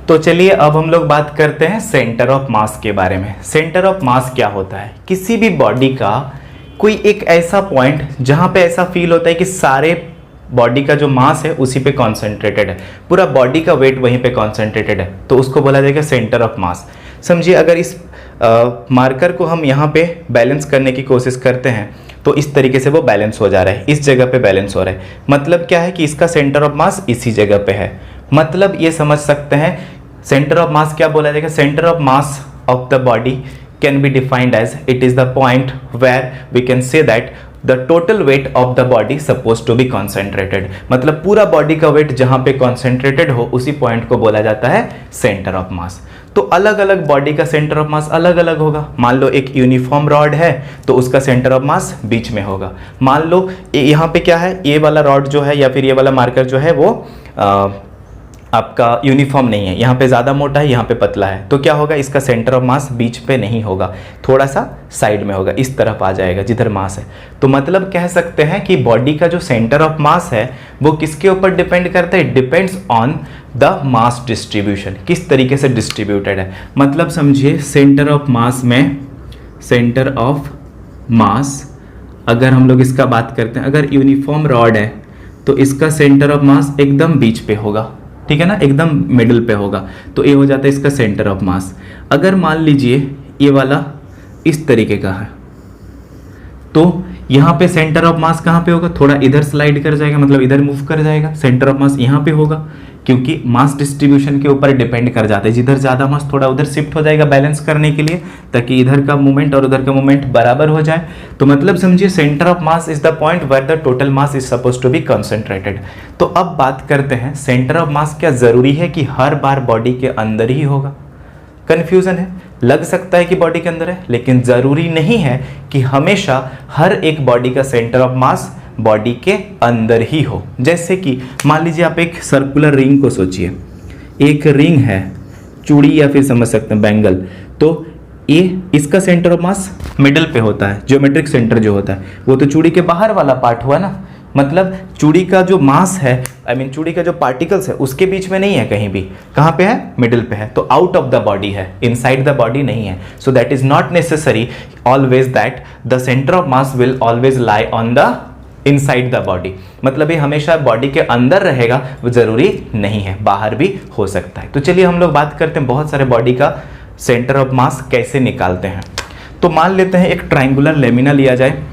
तो चलिए अब हम लोग बात करते हैं सेंटर ऑफ मास के बारे में। सेंटर ऑफ मास क्या होता है, किसी भी बॉडी का कोई एक ऐसा पॉइंट जहां पे ऐसा फील होता है कि सारे बॉडी का जो मास है उसी पे कॉन्सेंट्रेटेड है, पूरा बॉडी का वेट वहीं पे कॉन्सेंट्रेटेड है, तो उसको बोला जाएगा सेंटर ऑफ मास। समझिए, अगर इस मार्कर को हम यहाँ पे बैलेंस करने की कोशिश करते हैं तो इस तरीके से वो बैलेंस हो जा रहा है, इस जगह पे बैलेंस हो रहा है। मतलब क्या है कि इसका सेंटर ऑफ मास इसी जगह पे है। मतलब ये समझ सकते हैं सेंटर ऑफ मास क्या बोला जाएगा, centre of mass of the body can be defined as it is the point where we can say that the total weight of the body supposed to be concentrated। मतलब पूरा body का wait जहां पे concentrated हो उसी point को बोला जाता है सेंटर ऑफ मास। तो अलग अलग बॉडी का सेंटर ऑफ मास अलग अलग होगा। मान लो एक यूनिफॉर्म रॉड है तो उसका सेंटर ऑफ मास बीच में होगा। मान लो यहाँ पे क्या है, ये वाला रॉड जो है या फिर ये वाला मार्कर जो है वो आपका यूनिफॉर्म नहीं है, यहाँ पे ज़्यादा मोटा है, यहाँ पे पतला है, तो क्या होगा, इसका सेंटर ऑफ मास बीच पे नहीं होगा, थोड़ा सा साइड में होगा, इस तरफ आ जाएगा जिधर मास है। तो मतलब कह सकते हैं कि बॉडी का जो सेंटर ऑफ मास है वो किसके ऊपर डिपेंड करता है, depends on the mass distribution, किस तरीके से डिस्ट्रीब्यूटेड है। मतलब समझिए सेंटर ऑफ मास में, सेंटर ऑफ मास अगर हम लोग इसका बात करते हैं, अगर यूनिफॉर्म रॉड है तो इसका सेंटर ऑफ मास एकदम बीच पे होगा, ठीक है ना, एकदम मिडिल पे होगा, तो ये हो जाता है इसका सेंटर ऑफ मास। अगर मान लीजिए ये वाला इस तरीके का है तो यहाँ पे सेंटर ऑफ मास कहाँ पे होगा, थोड़ा इधर स्लाइड कर जाएगा, मतलब इधर मूव कर जाएगा, सेंटर ऑफ मास यहाँ पे होगा, क्योंकि मास डिस्ट्रीब्यूशन के ऊपर डिपेंड कर जाता है, जिधर ज़्यादा मास थोड़ा उधर शिफ्ट हो जाएगा बैलेंस करने के लिए, ताकि इधर का मूवमेंट और उधर का मूवमेंट बराबर हो जाए। तो मतलब समझिए centre of mass is the point where the total mass is suppose to be concentrated. तो अब बात करते हैं सेंटर ऑफ मास क्या ज़रूरी है कि हर बार बॉडी के अंदर ही होगा, कन्फ्यूज़न है, लग सकता है कि बॉडी के अंदर है, लेकिन ज़रूरी नहीं है कि हमेशा हर एक बॉडी का सेंटर ऑफ मास बॉडी के अंदर ही हो। जैसे कि मान लीजिए आप एक सर्कुलर रिंग को सोचिए, एक रिंग है, चूड़ी या फिर समझ सकते हैं बैंगल, तो ये इसका सेंटर ऑफ मास मिडिल पे होता है, ज्योमेट्रिक सेंटर जो होता है वो तो चूड़ी के बाहर वाला पार्ट हुआ ना, मतलब चूड़ी का जो मास है, चूड़ी का जो पार्टिकल्स है उसके बीच में नहीं है कहीं भी, कहाँ पे है, मिडिल पे है, तो आउट ऑफ द बॉडी है, इनसाइड द बॉडी नहीं है। So that is not necessary always that the centre of mass will always lie on the inside the body, मतलब ये हमेशा बॉडी के अंदर रहेगा, वो जरूरी नहीं है, बाहर भी हो सकता है। तो चलिए हम लोग बात करते हैं बहुत सारे बॉडी का सेंटर ऑफ मास कैसे निकालते हैं। तो मान लेते हैं एक ट्राइंगुलर लेमिना लिया जाए,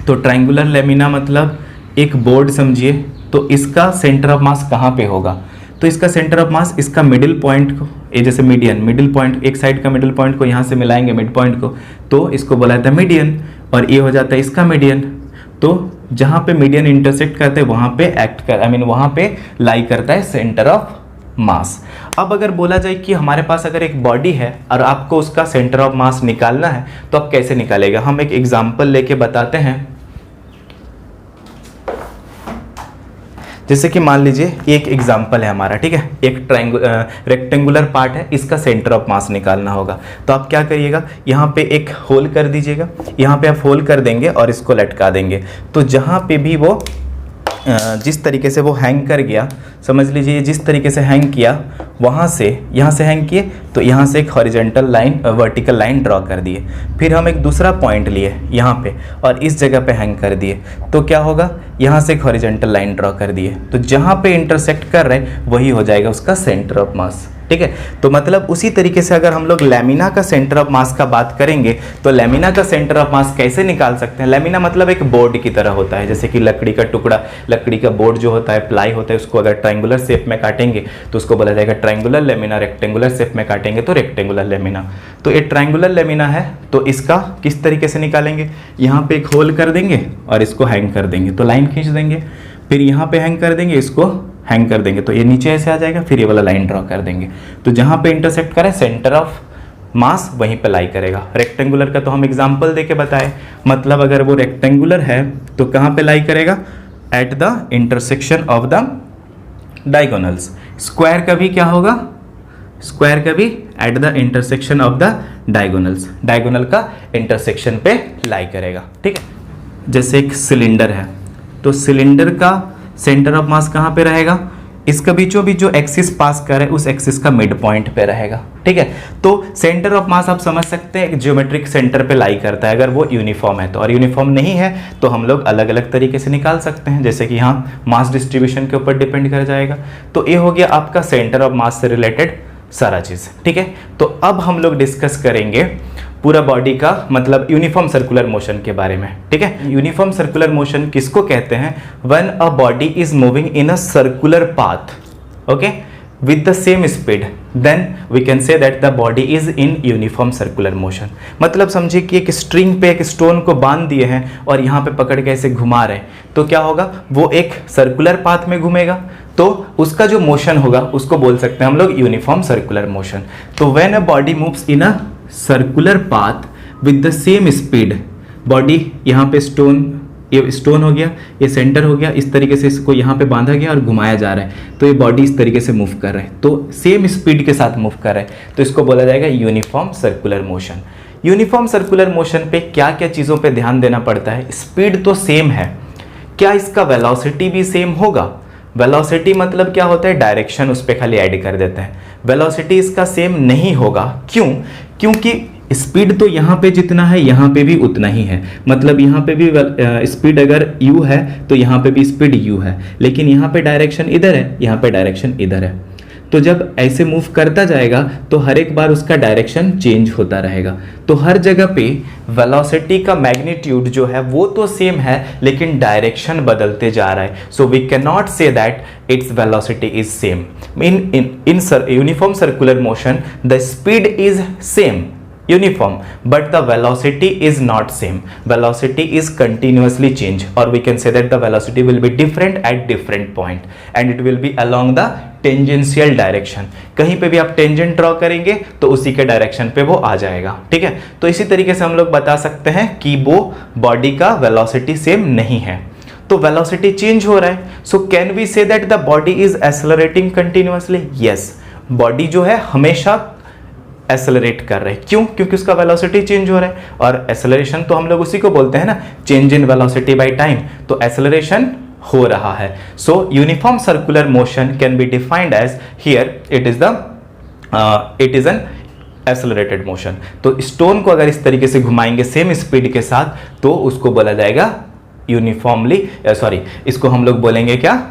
तो ट्राइंगुलर लेमिना मतलब एक बोर्ड समझिए, तो इसका सेंटर ऑफ मास कहाँ पे होगा, तो इसका सेंटर ऑफ मास इसका मिडिल पॉइंट को, ये जैसे मीडियन, मिडिल पॉइंट, एक साइड का मिडिल पॉइंट को यहाँ से मिलाएंगे मिड पॉइंट को, तो इसको बोला जाता है मीडियन, और ये हो जाता है इसका मीडियन। तो जहाँ पे मीडियन इंटरसेक्ट करते हैं वहाँ पे वहाँ पे लाई करता है सेंटर ऑफ मास। अब अगर बोला जाए कि हमारे पास अगर एक बॉडी है और आपको उसका सेंटर ऑफ मास निकालना है, तो आप कैसे निकालेगा, हम एक एग्जांपल लेके बताते हैं। जैसे कि मान लीजिए एक एग्जांपल है हमारा, ठीक है, एक रेक्टेंगुलर पार्ट है, इसका सेंटर ऑफ मास निकालना होगा। तो आप क्या करिएगा, यहाँ पे एक होल कर दीजिएगा, यहाँ पे आप होल कर देंगे और इसको लटका देंगे, तो जहाँ पे भी वो जिस तरीके से वो हैंग कर गया, समझ लीजिए जिस तरीके से हैंग किया, वहाँ से यहाँ से हैंग किए, तो यहाँ से एक horizontal line, vertical line draw कर दिए, फिर हम एक दूसरा पॉइंट लिए यहाँ पे और इस जगह पे हैंग कर दिए, तो क्या होगा, यहाँ से एक हॉरिजॉन्टल लाइन ड्रॉ कर दिए, तो जहाँ पे इंटरसेक्ट कर रहे वही हो जाएगा उसका सेंटर ऑफ मास, ठीक है। तो मतलब उसी तरीके से अगर हम लोग लैमिना का सेंटर ऑफ मास का बात करेंगे, तो लैमिना का सेंटर ऑफ मास कैसे निकाल सकते हैं। लैमिना मतलब एक बोर्ड की तरह होता है, जैसे कि लकड़ी का टुकड़ा, लकड़ी का बोर्ड जो होता है, प्लाई होता है, उसको अगर ट्राइंगुलर शेप में काटेंगे तो उसको बोला जाएगा ट्राइंगुलर लेमिना, रेक्टेंगुलर शेप में काटेंगे तो रेक्टेंगुलर लेमिना। तो ये ट्राइंगुलर लेमिना है, तो इसका किस तरीके से निकालेंगे, यहाँ पे एक होल कर देंगे और इसको हैंग कर देंगे, तो लाइन खींच देंगे, फिर यहाँ पे हैंग कर देंगे, इसको हैंग कर देंगे, तो ये नीचे ऐसे आ जाएगा, फिर ये वाला लाइन ड्रॉ कर देंगे, तो जहाँ पे इंटरसेक्ट करे सेंटर ऑफ मास वहीं पे लाई करेगा। रेक्टेंगुलर का तो हम एग्जांपल देके बताए, मतलब अगर वो रेक्टेंगुलर है तो कहाँ पे लाई करेगा, at the intersection of the diagonals. Square का भी क्या होगा, स्क्वायर का भी at the intersection of the diagonals, diagonal का इंटरसेक्शन पे लाई करेगा, ठीक है। जैसे एक सिलेंडर है, तो सिलेंडर का सेंटर ऑफ मास कहाँ पे रहेगा, इसका बीचों बीच जो एक्सिस पास करे उस एक्सिस का मिड पॉइंट पे रहेगा, ठीक है। तो सेंटर ऑफ मास आप समझ सकते हैं एक ज्योमेट्रिक सेंटर पे लाई करता है, अगर वो यूनिफॉर्म है तो, और यूनिफॉर्म नहीं है तो हम लोग अलग अलग तरीके से निकाल सकते हैं, जैसे कि यहाँ मास डिस्ट्रीब्यूशन के ऊपर डिपेंड कर जाएगा। तो ये हो गया आपका सेंटर ऑफ मास से रिलेटेड सारा चीज़, ठीक है। तो अब हम लोग डिस्कस करेंगे पूरा बॉडी का मतलब यूनिफॉर्म सर्कुलर मोशन के बारे में, ठीक है। यूनिफॉर्म सर्कुलर मोशन किसको कहते हैं, when a body is moving in a circular path, okay, with the same speed, then we can say that the body is in uniform circular motion। मतलब समझिए कि एक स्ट्रिंग पे एक स्टोन को बांध दिए हैं और यहाँ पे पकड़ के ऐसे घुमा रहे हैं, तो क्या होगा, वो एक सर्कुलर पाथ में घूमेगा, तो उसका जो मोशन होगा उसको बोल सकते हैं हम लोग यूनिफॉर्म सर्कुलर मोशन। तो when a body moves in a circular path with the same speed, body यहाँ पे स्टोन ये स्टोन हो गया, ये सेंटर हो गया, इस तरीके से इसको यहाँ पे बांधा गया और घुमाया जा रहा है, तो ये बॉडी इस तरीके से मूव कर रहा है, तो सेम स्पीड के साथ मूव कर रहा है, तो इसको बोला जाएगा uniform circular motion. Uniform circular motion पे क्या क्या चीज़ों पे ध्यान देना पड़ता है? स्पीड तो सेम है, क्या इसका वेलोसिटी भी सेम होगा? वेलोसिटी मतलब क्या होता है? डायरेक्शन उस पर खाली ऐड कर देते हैं। वेलोसिटी इसका सेम नहीं होगा, क्यों? क्योंकि स्पीड तो यहाँ पे जितना है यहाँ पे भी उतना ही है, मतलब यहाँ पे भी स्पीड अगर u है तो यहाँ पे भी स्पीड u है, लेकिन यहाँ पे डायरेक्शन इधर है, यहाँ पे डायरेक्शन इधर है। तो जब ऐसे मूव करता जाएगा तो हर एक बार उसका डायरेक्शन चेंज होता रहेगा, तो हर जगह पे वेलोसिटी का मैग्नीट्यूड जो है वो तो सेम है, लेकिन डायरेक्शन बदलते जा रहा है। So we can not say that its velocity is same. In uniform circular motion the speed is same uniform, but the velocity is not same. Velocity is continuously change, or we can say that the velocity will be different at different point and it will be along the tangential direction. कहीं पे भी आप tangent draw करेंगे तो उसी के direction पे वो आ जाएगा, ठीक है। तो इसी तरीके से हम लोग बता सकते हैं कि वो बॉडी का वेलोसिटी सेम नहीं है, तो वेलोसिटी चेंज हो रहा है। So can we say that the body is accelerating continuously? Yes, body जो है हमेशा एक्सेलरेट कर रहे हैं, क्यों? क्योंकि उसका वेलोसिटी चेंज हो रहा है, और एक्सेलरेशन तो हम लोग उसी को बोलते हैं ना, change in velocity by time, तो एक्सेलरेशन हो रहा है। So uniform circular motion can be defined as here it is an accelerated motion. तो स्टोन को अगर इस तरीके से घुमाएंगे सेम स्पीड के साथ तो उसको बोला जाएगा यूनिफॉर्मली, सॉरी, इसको हम लोग बोलेंगे क्या?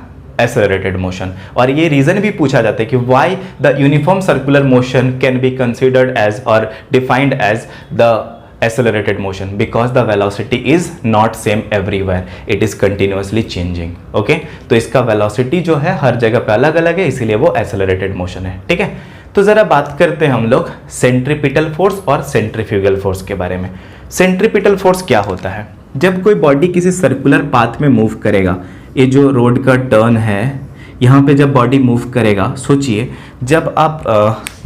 Accelerated motion. और ये रीजन भी पूछा जाता है कि why the uniform circular motion can be considered as और defined as the accelerated motion, because the velocity is not same everywhere, it is continuously changing. okay? तो इसका velocity जो है हर जगह पे अलग अलग है, इसीलिए वो accelerated motion है, ठीक है। तो ज़रा बात करते हैं हम लोग सेंट्रीपिटल फोर्स और सेंट्रीफ्यूगल फोर्स के बारे में। सेंट्रीपिटल फोर्स क्या होता है? जब कोई बॉडी किसी सर्कुलर पाथ में मूव करेगा, ये जो रोड का टर्न है यहाँ पे जब बॉडी मूव करेगा, सोचिए जब आप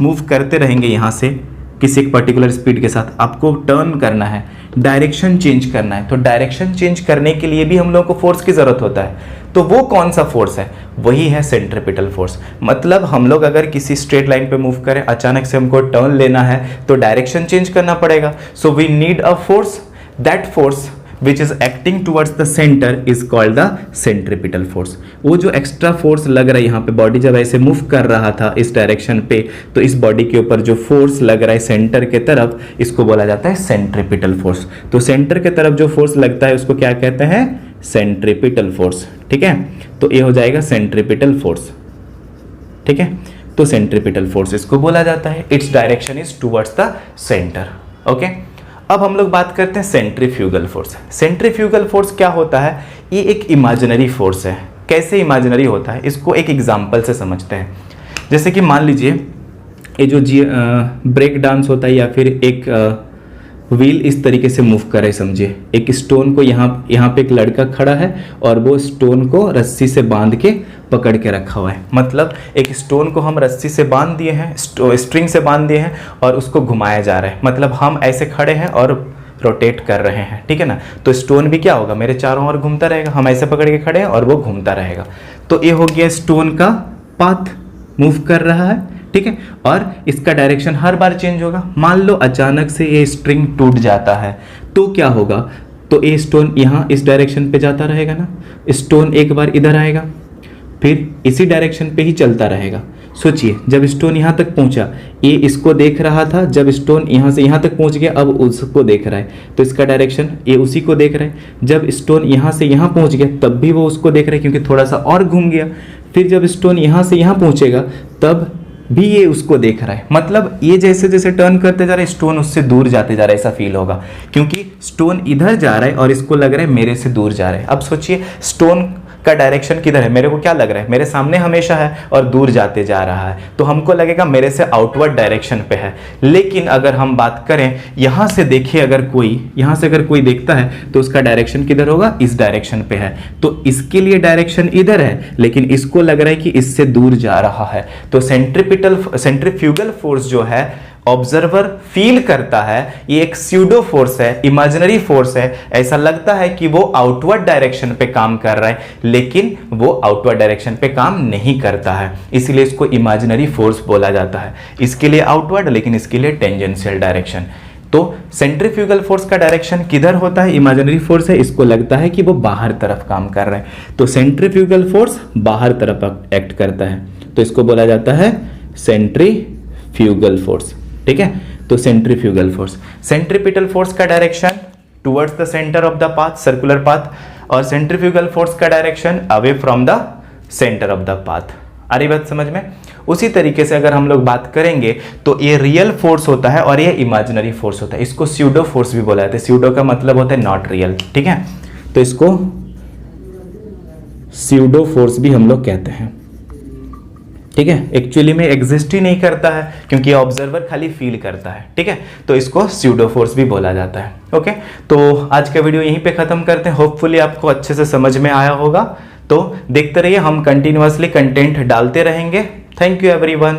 मूव करते रहेंगे यहाँ से किसी एक पर्टिकुलर स्पीड के साथ, आपको टर्न करना है, डायरेक्शन चेंज करना है, तो डायरेक्शन चेंज करने के लिए भी हम लोग को फोर्स की ज़रूरत होता है। तो वो कौन सा फोर्स है? वही है सेंट्रीपिटल फोर्स। मतलब हम लोग अगर किसी स्ट्रेट लाइन पे मूव करें, अचानक से हमको टर्न लेना है तो डायरेक्शन चेंज करना पड़ेगा। So we need a force, that force which is acting towards the center is called the centripetal force। वो जो एक्स्ट्रा फोर्स लग रहा है यहाँ पे, बॉडी जब ऐसे मूव कर रहा था इस डायरेक्शन पे, तो इस बॉडी के ऊपर जो फोर्स लग रहा है सेंटर के तरफ, इसको बोला जाता है सेंट्रीपिटल फोर्स। तो सेंटर के तरफ जो फोर्स लगता है उसको क्या कहते हैं? सेंट्रीपिटल फोर्स, ठीक है। तो ये हो जाएगा सेंट्रीपिटल फोर्स, ठीक है। तो सेंट्रीपिटल फोर्स इसको बोला जाता है, its direction is towards the centre, okay. अब हम लोग बात करते हैं सेंट्रीफ्यूगल फोर्स। सेंट्रीफ्यूगल फोर्स क्या होता है? ये एक इमेजिनरी फोर्स है। कैसे इमेजिनरी होता है, इसको एक एग्जांपल से समझते हैं। जैसे कि मान लीजिए ये जो ब्रेक डांस होता है, या फिर एक व्हील इस तरीके से मूव करे, समझिए एक स्टोन को यहाँ पे एक लड़का खड़ा है और वो स्टोन को रस्सी से बांध के पकड़ के रखा हुआ है। मतलब एक स्टोन को हम रस्सी से बांध दिए हैं, स्ट्रिंग से बांध दिए हैं और उसको घुमाया जा रहा है। मतलब हम ऐसे खड़े हैं और रोटेट कर रहे हैं, ठीक है ना। तो स्टोन भी क्या होगा? मेरे चारों ओर घूमता रहेगा। हम ऐसे पकड़ के खड़े हैं और वो घूमता रहेगा। तो ये हो गया स्टोन का पाथ, मूव कर रहा है, ठीक है। और इसका डायरेक्शन हर बार चेंज होगा। मान लो अचानक से ये स्ट्रिंग टूट जाता है तो क्या होगा? तो ये स्टोन यहाँ इस डायरेक्शन पे जाता रहेगा ना, स्टोन एक बार इधर आएगा, फिर इसी डायरेक्शन पे ही चलता रहेगा। सोचिए जब स्टोन यहाँ तक पहुँचा, ये इसको देख रहा था, जब स्टोन यहाँ से यहाँ तक पहुँच गया अब उसको देख रहा है, तो इसका डायरेक्शन ये उसी को देख रहा है। जब स्टोन यहाँ से यहाँ पहुँच गया तब भी वो उसको देख रहा है, क्योंकि थोड़ा सा और घूम गया। फिर जब स्टोन यहाँ से यहाँ पहुँचेगा तब भी ये उसको देख रहा है। मतलब ये जैसे जैसे टर्न करते जा रहा है, स्टोन उससे दूर जाते जा रहा है, ऐसा फील होगा, क्योंकि स्टोन इधर जा रहा है और इसको लग रहा है मेरे से दूर जा रहा है। अब सोचिए स्टोन का डायरेक्शन किधर है? मेरे को क्या लग रहा है? मेरे सामने हमेशा है और दूर जाते जा रहा है, तो हमको लगेगा मेरे से आउटवर्ड डायरेक्शन पे है। लेकिन अगर हम बात करें यहाँ से, देखिए अगर कोई यहाँ से अगर कोई देखता है तो उसका डायरेक्शन किधर होगा? इस डायरेक्शन पे है। तो इसके लिए डायरेक्शन इधर है, लेकिन इसको लग रहा है कि इससे दूर जा रहा है। तो सेंट्रीफ्यूगल फोर्स जो है ऑब्जर्वर फील करता है ये एक स्यूडो फोर्स है, इमेजिनरी फोर्स है, ऐसा लगता है कि वो आउटवर्ड डायरेक्शन पे काम कर रहा है, लेकिन वो आउटवर्ड डायरेक्शन पे काम नहीं करता है, इसलिए इसको इमेजिनरी फोर्स बोला जाता है। इसके लिए आउटवर्ड, लेकिन इसके लिए टेंजेंशियल डायरेक्शन। तो सेंट्रीफ्यूगल फोर्स का डायरेक्शन किधर होता है? इमेजिनरी फोर्स है, इसको लगता है कि वो बाहर तरफ काम कर रहा है, तो सेंट्रीफ्यूगल फोर्स बाहर तरफ एक्ट करता है, तो इसको बोला जाता है सेंट्रीफ्यूगल फोर्स। ठीक है, तो सेंट्रीफ्यूगल फोर्स। सेंट्रीपिटल फोर्स का direction towards the centre of the path, circular path, और सेंट्रीफ्यूगल फोर्स का direction away from the centre of the path. आ रही बात समझ में? उसी तरीके से अगर हम लोग बात करेंगे तो ये रियल फोर्स होता है और ये इमेजिनरी फोर्स होता है, इसको स्यूडो फोर्स भी बोला जाता है। स्यूडो का मतलब होता है नॉट रियल। ठीक है, तो इसको स्यूडो फोर्स भी हम लोग कहते हैं। ठीक है, एक्चुअली में एग्जिस्ट ही नहीं करता है क्योंकि ऑब्जर्वर खाली फील करता है। ठीक है, तो इसको स्यूडो फोर्स भी बोला जाता है। ओके, तो आज का वीडियो यहीं पे खत्म करते हैं। होपफुली आपको अच्छे से समझ में आया होगा। तो देखते रहिए, हम कंटिन्यूअसली कंटेंट डालते रहेंगे। Thank you everyone.